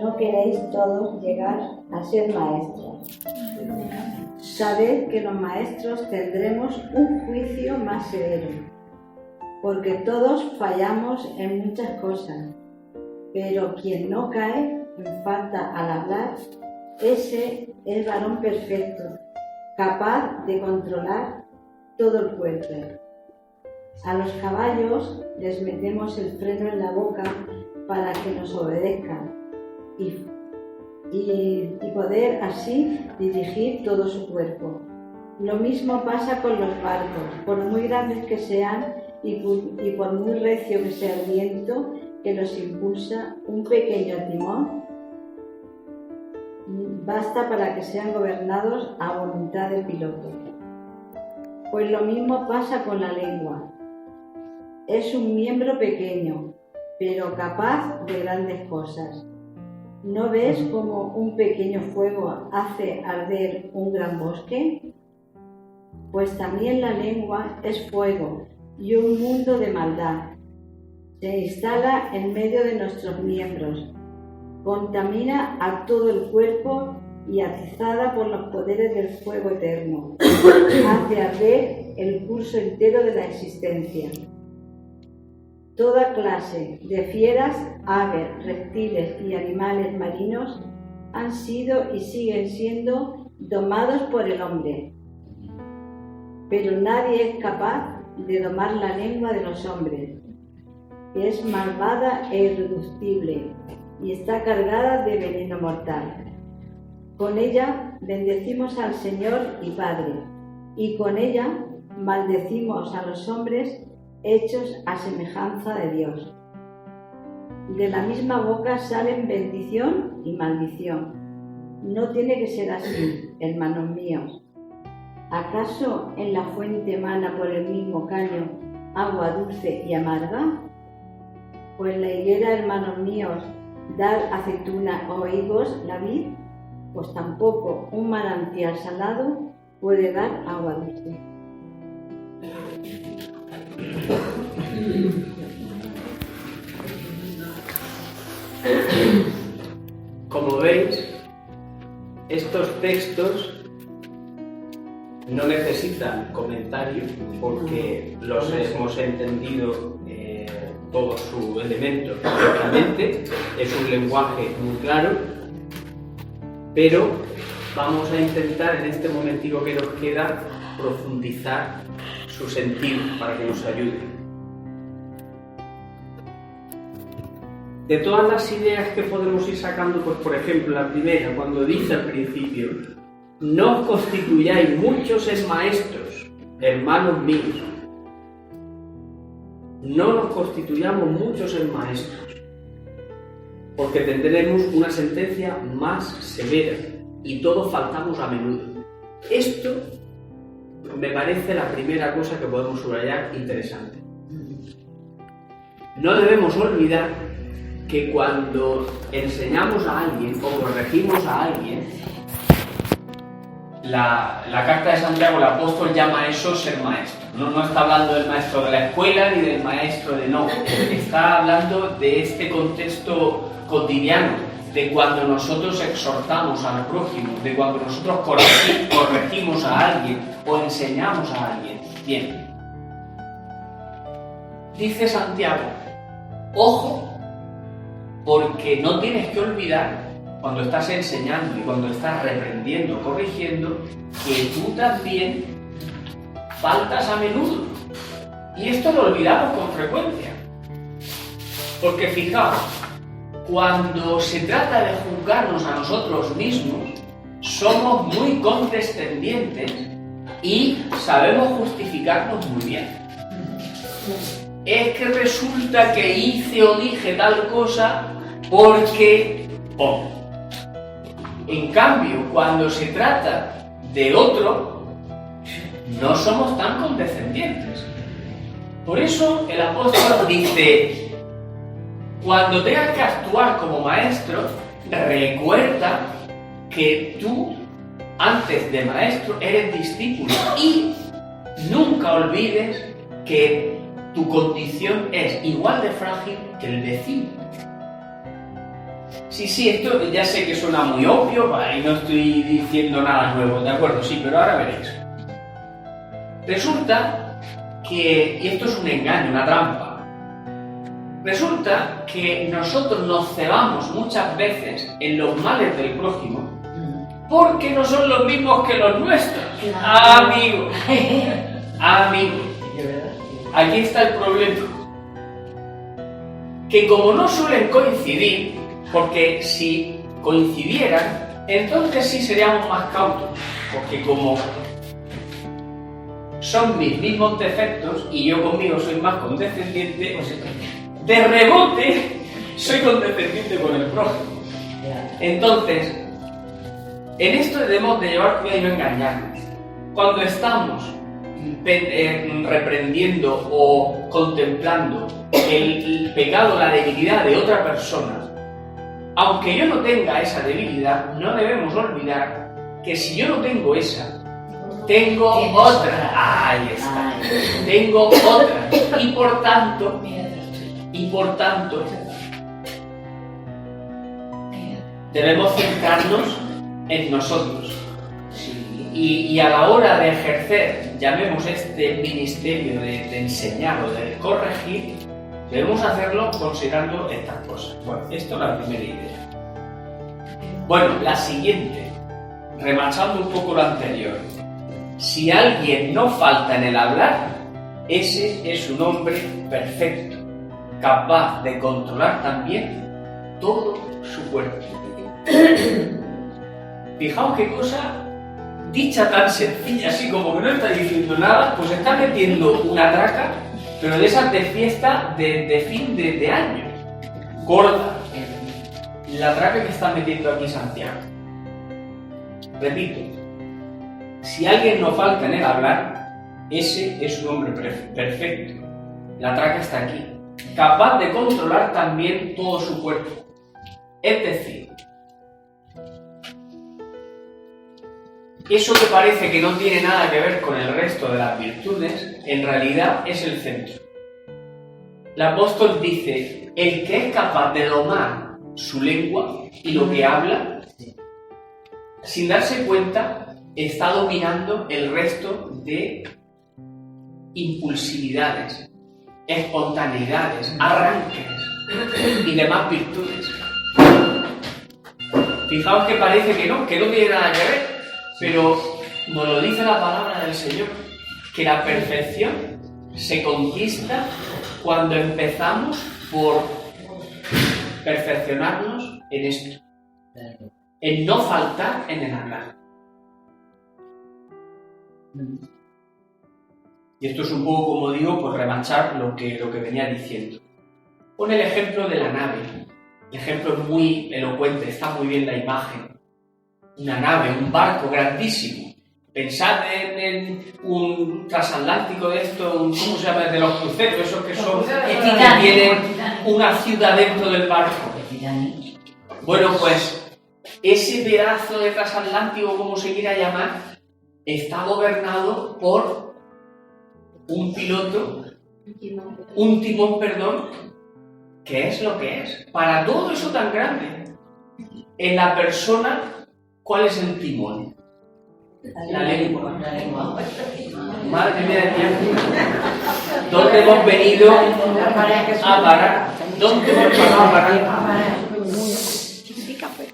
no queréis todos llegar a ser maestros. Sabed que los maestros tendremos un juicio más severo, porque todos fallamos en muchas cosas, pero quien no cae en falta al hablar, ese es varón perfecto, capaz de controlar todo el cuerpo. A los caballos les metemos el freno en la boca para que nos obedezcan y poder así dirigir todo su cuerpo. Lo mismo pasa con los barcos, por muy grandes que sean y por muy recio que sea el viento que los impulsa, un pequeño timón basta para que sean gobernados a voluntad del piloto. Pues lo mismo pasa con la lengua. Es un miembro pequeño, pero capaz de grandes cosas. ¿No ves cómo un pequeño fuego hace arder un gran bosque? Pues también la lengua es fuego y un mundo de maldad. Se instala en medio de nuestros miembros, contamina a todo el cuerpo y, atizada por los poderes del fuego eterno, hace arder el curso entero de la existencia. Toda clase de fieras, aves, reptiles y animales marinos han sido y siguen siendo domados por el hombre. Pero nadie es capaz de domar la lengua de los hombres, que es malvada e irreductible y está cargada de veneno mortal. Con ella bendecimos al Señor y Padre, y con ella maldecimos a los hombres hechos a semejanza de Dios. De la misma boca salen bendición y maldición. No tiene que ser así, hermanos míos. ¿Acaso en la fuente emana por el mismo caño agua dulce y amarga? Pues la higuera, hermanos míos, da aceituna o higos la vid, pues tampoco un manantial salado puede dar agua dulce. Como veis, estos textos no necesitan comentarios porque los hemos entendido todo su elemento perfectamente. Es un lenguaje muy claro, pero vamos a intentar en este momentito que nos queda profundizar su sentido para que nos ayude. De todas las ideas que podemos ir sacando, pues por ejemplo, la primera, cuando dice al principio, no os constituyáis muchos en maestros, hermanos míos. No nos constituyamos muchos en maestros, porque tendremos una sentencia más severa y todos faltamos a menudo. Esto me parece la primera cosa que podemos subrayar interesante. No debemos olvidar que cuando enseñamos a alguien o corregimos a alguien, la carta de Santiago, el apóstol, llama a eso ser maestro. No está hablando del maestro de la escuela ni del maestro de no. Está hablando de este contexto cotidiano, de cuando nosotros exhortamos al prójimo, de cuando nosotros corregimos a alguien o enseñamos a alguien. Bien. Dice Santiago, ojo, porque no tienes que olvidar, cuando estás enseñando y cuando estás reprendiendo, corrigiendo, que tú también faltas a menudo. Y esto lo olvidamos con frecuencia. Porque fijaos, cuando se trata de juzgarnos a nosotros mismos, somos muy condescendientes y sabemos justificarnos muy bien. Es que resulta que hice o dije tal cosa porque... En cambio, cuando se trata de otro, no somos tan condescendientes. Por eso el apóstol dice, cuando tengas que actuar como maestro, recuerda que tú, antes de maestro, eres discípulo y nunca olvides que tu condición es igual de frágil que el vecino. Sí, esto ya sé que suena muy obvio, y no estoy diciendo nada nuevo, ¿de acuerdo? Sí, pero ahora veréis. Resulta que, y esto es un engaño, una trampa, resulta que nosotros nos cebamos muchas veces en los males del prójimo porque no son los mismos que los nuestros. Amigos, aquí está el problema. Que como no suelen coincidir, porque si coincidieran, entonces sí seríamos más cautos, porque como son mis mismos defectos y yo conmigo soy más condescendiente, de rebote soy condescendiente con el prójimo. Entonces, en esto debemos de llevar cuidado y no engañarnos. Cuando estamos reprendiendo o contemplando el pecado, la debilidad de otra persona, aunque yo no tenga esa debilidad, no debemos olvidar que si yo no tengo esa, tengo otra. Ahí está. Tengo otra. Y por tanto, debemos centrarnos en nosotros. Y a la hora de ejercer, llamemos este ministerio de enseñar o de corregir, debemos hacerlo considerando estas cosas. Bueno, esto es la primera idea. Bueno, la siguiente, remachando un poco lo anterior. Si alguien no falta en el hablar, ese es un hombre perfecto, capaz de controlar también todo su cuerpo. Fijaos qué cosa, dicha tan sencilla, así como que no está diciendo nada, pues está metiendo una traca, pero de esas de fiesta de fin de año, gorda, la traca que está metiendo aquí Santiago. Repito, si alguien no falta en el hablar, ese es un hombre perfecto. La traca está aquí, capaz de controlar también todo su cuerpo. Es decir, eso que parece que no tiene nada que ver con el resto de las virtudes, en realidad es el centro. El apóstol dice, el que es capaz de domar su lengua y lo que habla, sin darse cuenta, está dominando el resto de impulsividades, espontaneidades, arranques y demás virtudes. Fijaos que parece que no tiene nada que ver, pero nos lo dice la palabra del Señor, que la perfección se conquista cuando empezamos por perfeccionarnos en esto, en no faltar en el hablar. Y esto es un poco, como digo, por remachar lo que venía diciendo. Pone el ejemplo de la nave. El ejemplo es muy elocuente, está muy bien la imagen. Una nave, un barco grandísimo. Pensad en un transatlántico de esto, ¿cómo se llama? De los cruceros, esos que son, que tienen una ciudad dentro del barco. Bueno, pues ese pedazo de transatlántico, como se quiera llamar, está gobernado por un piloto, un timón, que es lo que es. Para todo eso tan grande, en la persona, ¿cuál es el timón? La lengua. Madre mía de tiempo. ¿Dónde hemos venido a parar? ¿Dónde hemos venido a parar?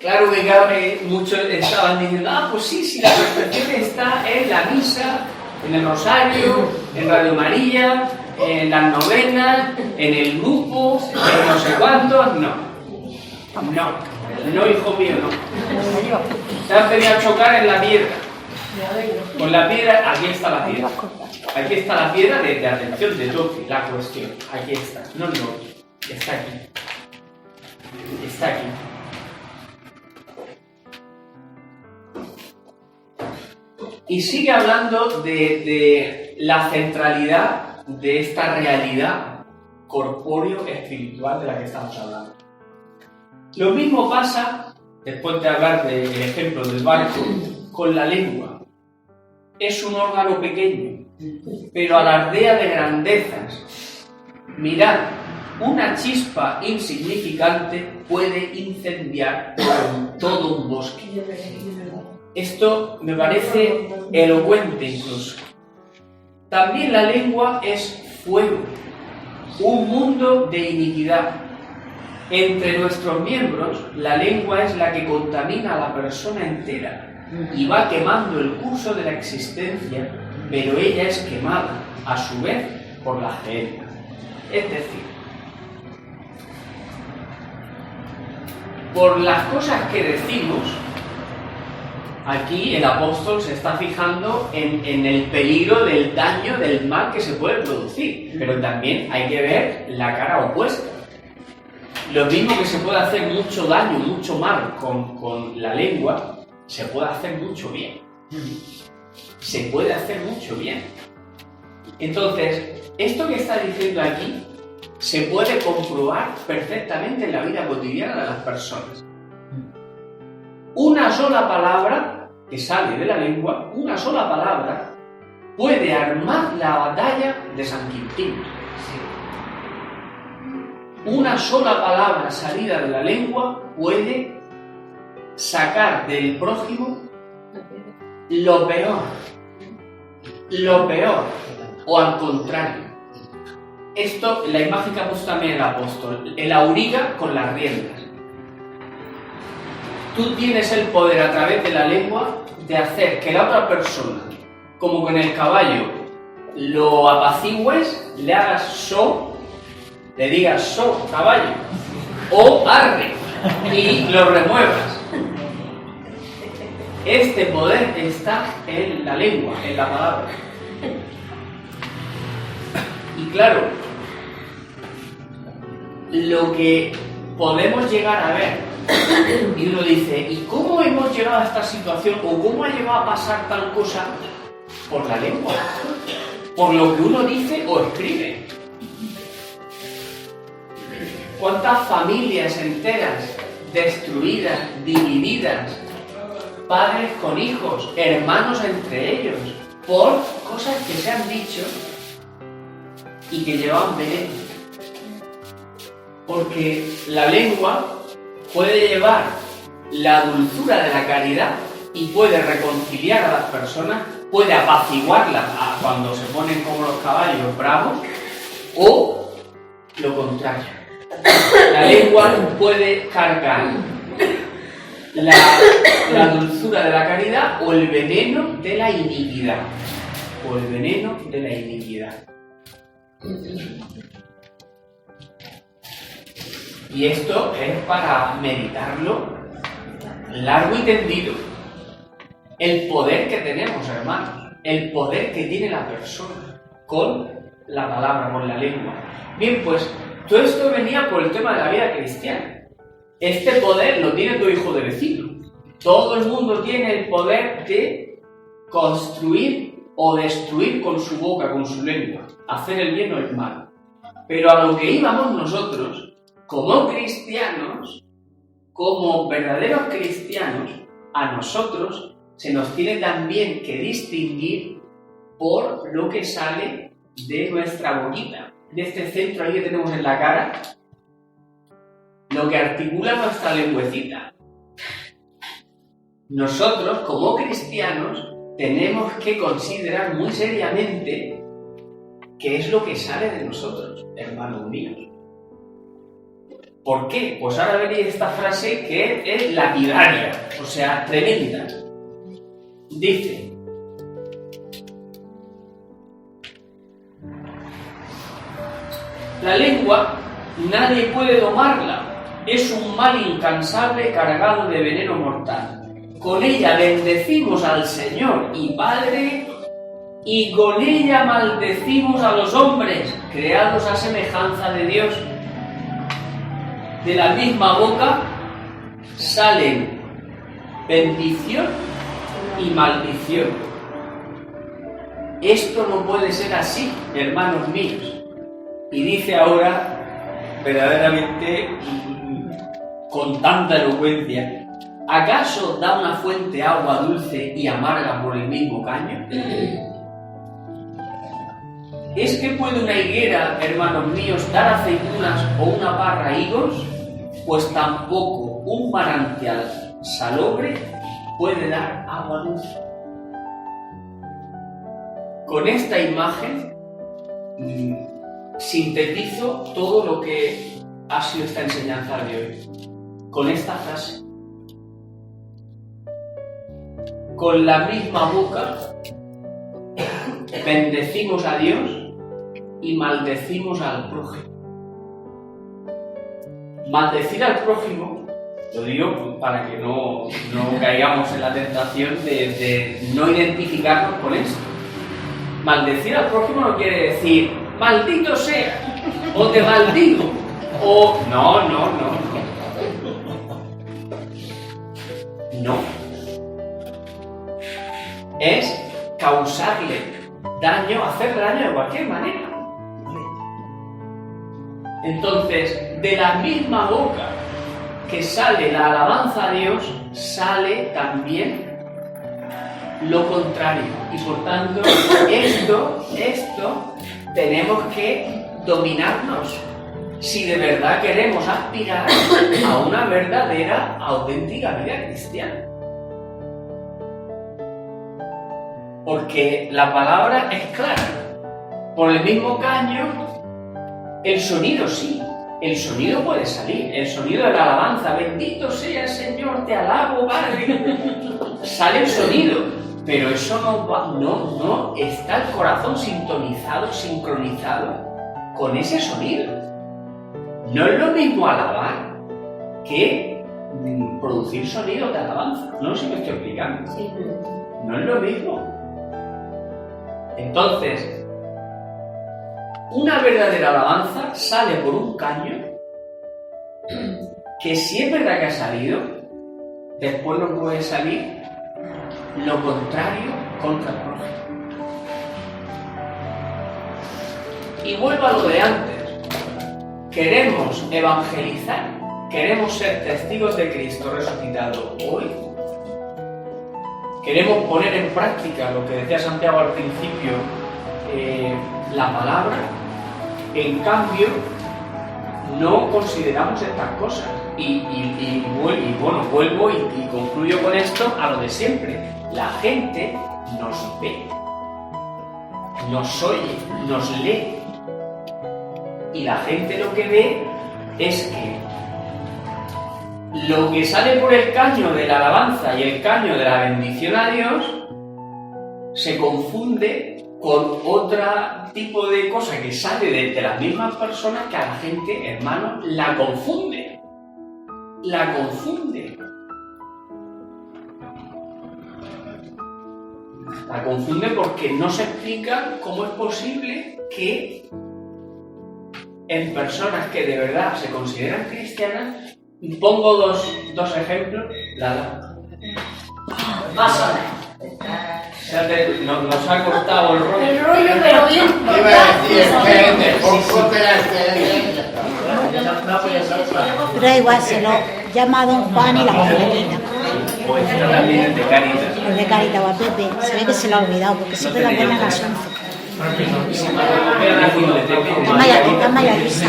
Claro que muchos estaban diciendo, pues sí, la perfección está en la misa, en el rosario, en Radio María, en las novenas, en el grupo, en no sé cuántos. No, hijo mío, no. Te has venido a chocar en la piedra. Con la piedra, aquí está la piedra. Aquí está la piedra de atención, de toque, la cuestión. Aquí está. No, está aquí. Está aquí. Y sigue hablando de la centralidad de esta realidad corpóreo-espiritual de la que estamos hablando. Lo mismo pasa, después de hablar del ejemplo del barco, con la lengua. Es un órgano pequeño, pero alardea de grandezas. Mirad, una chispa insignificante puede incendiar todo un bosque. Esto me parece elocuente incluso. También la lengua es fuego, un mundo de iniquidad. Entre nuestros miembros, la lengua es la que contamina a la persona entera y va quemando el curso de la existencia, pero ella es quemada, a su vez, por la gehenna. Es decir, por las cosas que decimos, aquí el apóstol se está fijando en el peligro del daño, del mal que se puede producir, pero también hay que ver la cara opuesta. Lo mismo que se puede hacer mucho daño, mucho mal con la lengua, se puede hacer mucho bien. Se puede hacer mucho bien. Entonces, esto que está diciendo aquí se puede comprobar perfectamente en la vida cotidiana de las personas. Una sola palabra que sale de la lengua, una sola palabra, puede armar la batalla de San Quintín. Una sola palabra salida de la lengua puede sacar del prójimo lo peor, o al contrario. Esto, la imagen que ha puesto también el apóstol, el auriga con las riendas. Tú tienes el poder a través de la lengua de hacer que la otra persona, como con el caballo, lo apacigües, le hagas so, le digas so, caballo, o arre, y lo remuevas. Este poder está en la lengua, en la palabra. Y claro, lo que podemos llegar a ver, y uno dice, ¿y cómo hemos llegado a esta situación? ¿O cómo ha llegado a pasar tal cosa? Por la lengua, por lo que uno dice o escribe. ¿Cuántas familias enteras destruidas, divididas, padres con hijos, hermanos entre ellos, por cosas que se han dicho y que llevaban veneno. Porque la lengua puede llevar la dulzura de la caridad y puede reconciliar a las personas, puede apaciguarlas cuando se ponen como los caballos bravos, o lo contrario. La lengua puede cargar la dulzura de la caridad o el veneno de la iniquidad. O el veneno de la iniquidad. Y esto es para meditarlo largo y tendido. El poder que tenemos, hermanos, el poder que tiene la persona con la palabra, con la lengua. Bien, pues todo esto venía por el tema de la vida cristiana. Este poder lo tiene tu hijo de vecino. Todo el mundo tiene el poder de construir o destruir con su boca, con su lengua, hacer el bien o el mal. Pero a lo que íbamos nosotros, como cristianos, como verdaderos cristianos, a nosotros se nos tiene también que distinguir por lo que sale de nuestra boquita, de este centro ahí que tenemos en la cara, lo que articula nuestra lengüecita. Nosotros, como cristianos, tenemos que considerar muy seriamente qué es lo que sale de nosotros, hermanos míos. ¿Por qué? Pues ahora veréis esta frase que es lapidaria, o sea, tremenda. Dice: la lengua nadie puede domarla, es un mal incansable cargado de veneno mortal. Con ella bendecimos al Señor y Padre, y con ella maldecimos a los hombres, creados a semejanza de Dios. De la misma boca salen bendición y maldición. Esto no puede ser así, hermanos míos. Y dice ahora, verdaderamente, con tanta elocuencia: ¿acaso da una fuente agua dulce y amarga por el mismo caño? ¿Es que puede una higuera, hermanos míos, dar aceitunas o una parra higos? Pues tampoco un manantial salobre puede dar agua dulce. Con esta imagen sintetizo todo lo que ha sido esta enseñanza de hoy. Con esta frase: con la misma boca bendecimos a Dios y maldecimos al prójimo. Maldecir al prójimo, lo digo para que no caigamos en la tentación de no identificarnos con esto. Maldecir al prójimo no quiere decir maldito sea, o te maldigo, o no. No. Es causarle daño, hacer daño de cualquier manera. Entonces, de la misma boca que sale la alabanza a Dios, sale también lo contrario. Y por tanto, esto tenemos que dominarnos si de verdad queremos aspirar a una verdadera, auténtica vida cristiana. Porque la palabra es clara. Por el mismo caño, el sonido sí, el sonido puede salir, el sonido de la alabanza, bendito sea el Señor, te alabo, Padre. Sale el sonido, pero eso no está el corazón sintonizado, sincronizado con ese sonido. No es lo mismo alabar que producir sonidos de alabanza. No sé si me estoy explicando. Sí. No es lo mismo. Entonces, una verdadera alabanza sale por un caño que, si es verdad que ha salido, después no puede salir lo contrario contra el prójimo. Y vuelvo a lo de antes. Queremos evangelizar, queremos ser testigos de Cristo resucitado hoy. queremos poner en práctica lo que decía Santiago al principio, la palabra, en cambio no consideramos estas cosas. Y bueno, vuelvo y concluyo con esto a lo de siempre. La gente nos ve, nos oye, nos lee. Y la gente lo que ve es que lo que sale por el caño de la alabanza y el caño de la bendición a Dios se confunde con otro tipo de cosa que sale de las mismas personas que a la gente, hermano, la confunde. La confunde. La confunde porque no se explica cómo es posible que en personas que de verdad se consideran cristianas, pongo dos ejemplos. Más o menos. Nos ha cortado el rollo. El rollo, pero bien. Iba a decir, espérate, poco Pero da igual, se lo llama a don Juan y la Juanita. Pues está también el de Caritas. El de Carita o a Pepe, se ve que se lo ha olvidado porque siempre la ven a las 11. Está mayadisa.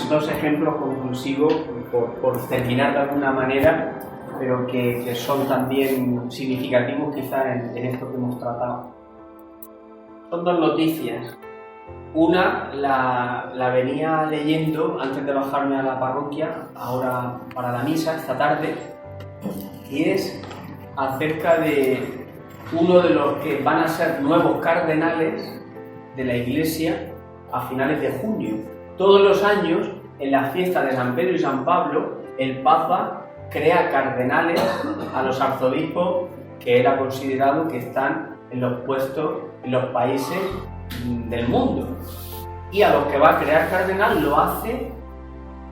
Dos ejemplos conclusivos por terminar de alguna manera, pero que son también significativos quizás en esto que hemos tratado. Son dos noticias. Una la venía leyendo antes de bajarme a la parroquia, ahora para la misa, esta tarde, y es acerca de uno de los que van a ser nuevos cardenales de la Iglesia a finales de junio. Todos los años, en la fiesta de San Pedro y San Pablo, el Papa crea cardenales a los arzobispos que él ha considerado que están en los puestos en los países del mundo. Y a los que va a crear cardenal lo hace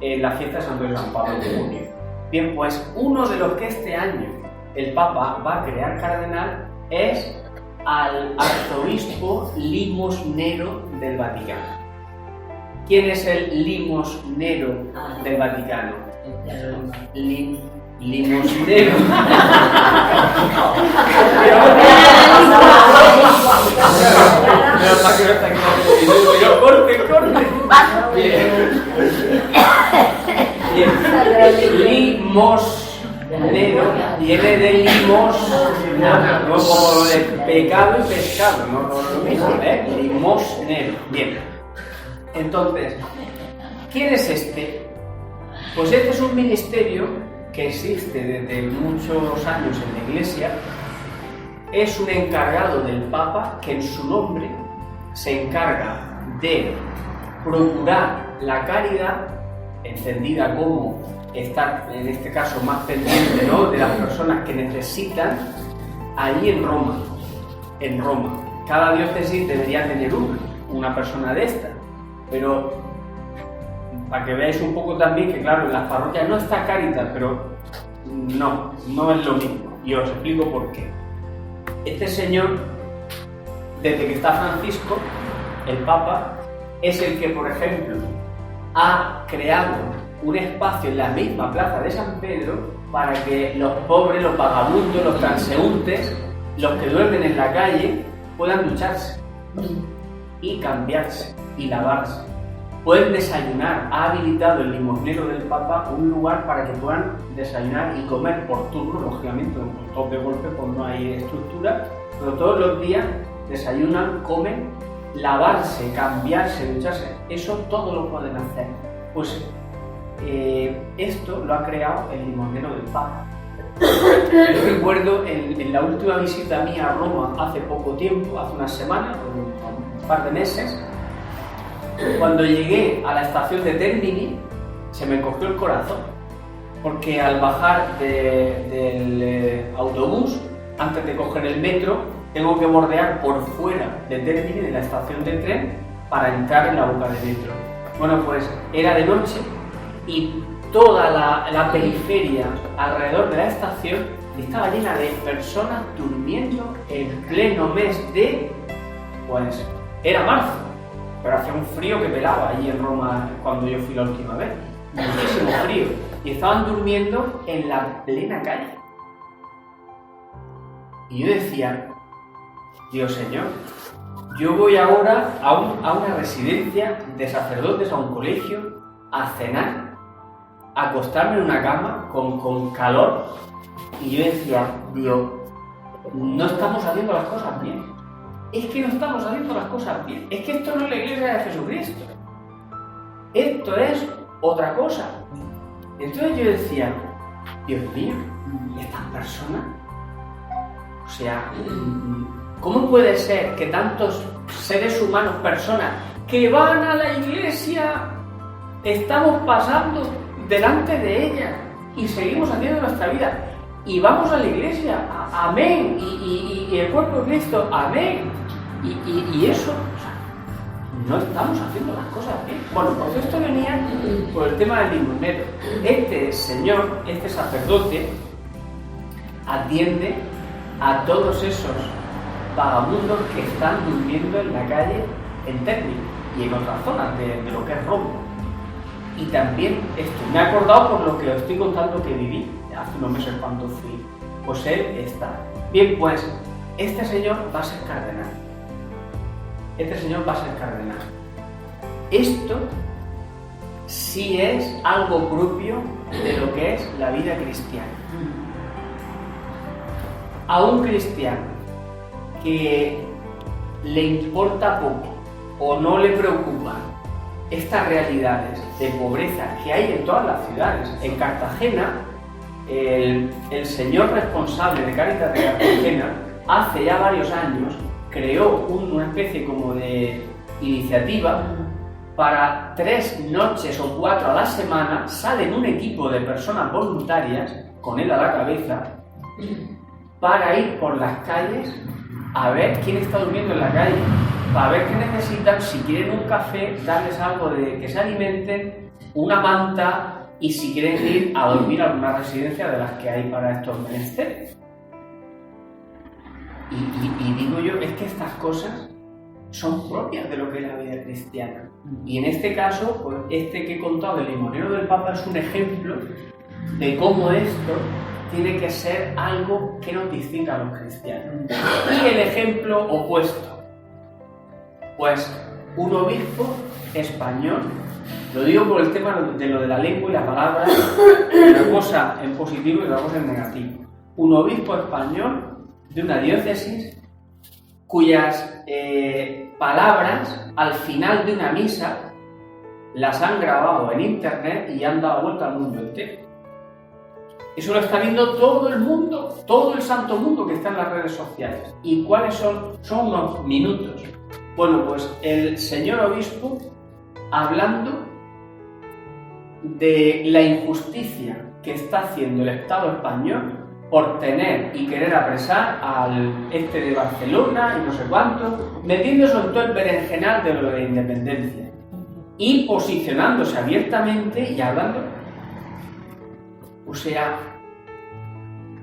en la fiesta de San Pedro y San Pablo de junio. Bien, pues uno de los que este año el Papa va a crear cardenal es al arzobispo limosnero del Vaticano. ¿Quién es el limosnero del Vaticano? Limosnero. Corte. Bien. Limosnero viene de limosna, no como lo de pecado y pescado, no lo mismo, limosnero. Bien. Entonces, ¿quién es este? Pues este es un ministerio que existe desde muchos años en la Iglesia. Es un encargado del Papa que en su nombre se encarga de procurar la caridad, entendida como estar, en este caso, más pendiente, ¿no?, de las personas que necesitan, allí en Roma. En Roma. Cada diócesis debería tener una persona de esta. Pero para que veáis un poco también que, claro, en las parroquias no está Caritas, pero no es lo mismo. Y os explico por qué. Este señor, desde que está Francisco, el Papa, es el que, por ejemplo, ha creado un espacio en la misma plaza de San Pedro para que los pobres, los vagabundos, los transeúntes, los que duermen en la calle, puedan ducharse y cambiarse y lavarse. Pueden desayunar. Ha habilitado el limosnero del Papa un lugar para que puedan desayunar y comer por turno, lógicamente, todos de golpe, pues no hay estructura, pero todos los días desayunan, comen, lavarse, cambiarse, ducharse. Eso todo lo pueden hacer. Pues esto lo ha creado el limosnero del Papa. Yo recuerdo en la última visita mía a Roma hace poco tiempo, hace una semana, un par de meses, cuando llegué a la estación de Termini, se me encogió el corazón, porque al bajar del autobús, antes de coger el metro, tengo que bordear por fuera de Termini, de la estación de tren, para entrar en la boca del metro. Bueno, pues era de noche y toda la periferia alrededor de la estación estaba llena de personas durmiendo en pleno mes de, pues, era marzo, pero hacía un frío que pelaba allí en Roma cuando yo fui la última vez, muchísimo frío, y estaban durmiendo en la plena calle. Y yo decía, Dios Señor, yo voy ahora a una residencia de sacerdotes, a un colegio, a cenar, a acostarme en una cama con calor, y yo decía, Dios, no estamos haciendo las cosas bien. Es que no estamos haciendo las cosas bien. Es que esto no es la iglesia de Jesucristo. Esto es otra cosa. Entonces yo decía, Dios mío, ¿y estas personas? O sea, ¿cómo puede ser que tantos seres humanos, personas que van a la iglesia, estamos pasando delante de ella y seguimos haciendo nuestra vida? Y vamos a la iglesia, amén, y el cuerpo de Cristo, amén. Y eso, o sea, no estamos haciendo las cosas bien. Bueno, pues esto venía por el tema del limonero. Este señor, este sacerdote, atiende a todos esos vagabundos que están durmiendo en la calle en Terni y en otras zonas de lo que es Roma. Y también esto, me he acordado por lo que os estoy contando que viví hace unos meses cuando fui. Pues él está. Bien, pues este señor va a ser cardenal. Este señor va a ser cardenal. Esto sí es algo propio de lo que es la vida cristiana. A un cristiano que le importa poco o no le preocupa estas realidades de pobreza que hay en todas las ciudades. En Cartagena, el señor responsable de Cáritas de Cartagena, hace ya varios años, creó una especie como de iniciativa para 3 noches o 4 a la semana, salen un equipo de personas voluntarias, con él a la cabeza, para ir por las calles a ver quién está durmiendo en la calle, para ver qué necesitan, si quieren un café, darles algo de que se alimenten, una manta, y si quieren ir a dormir a alguna residencia de las que hay para estos menesteres. Y digo yo, es que estas cosas son propias de lo que es la vida cristiana. Y en este caso, pues este que he contado del limonero del Papa es un ejemplo de cómo esto tiene que ser algo que nos distinga a los cristianos. Y el ejemplo opuesto, pues un obispo español, lo digo por el tema de lo de la lengua y la palabra, una cosa en positivo y otra cosa en negativo. Un obispo español de una diócesis cuyas palabras al final de una misa las han grabado en internet y han dado vuelta al mundo entero. Eso lo está viendo todo el mundo, todo el santo mundo que está en las redes sociales. ¿Y cuáles son? Son unos minutos. Bueno, pues el señor obispo hablando de la injusticia que está haciendo el Estado español por tener y querer apresar al este de Barcelona y no sé cuánto, metiéndose en todo el berenjenal de lo de la independencia y posicionándose abiertamente y hablando, o sea,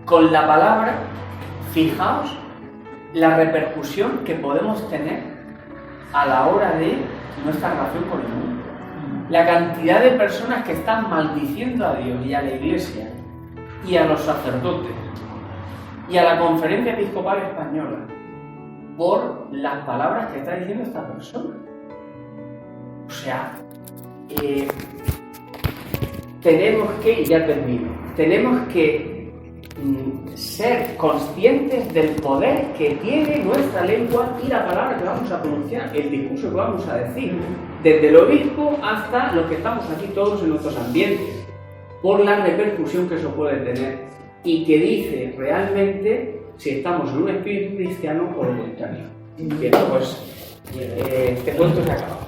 con la palabra, fijaos la repercusión que podemos tener a la hora de nuestra relación con el mundo. La cantidad de personas que están maldiciendo a Dios y a la Iglesia y a los sacerdotes y a la Conferencia Episcopal Española por las palabras que está diciendo esta persona. O sea, tenemos que, y ya termino, tenemos que ser conscientes del poder que tiene nuestra lengua y la palabra que vamos a pronunciar, el discurso que vamos a decir, desde el obispo hasta los que estamos aquí todos en nuestros ambientes, por la repercusión que eso puede tener y que dice realmente si estamos en un espíritu cristiano o lo contrario. Bien, pues este cuento se ha acabado.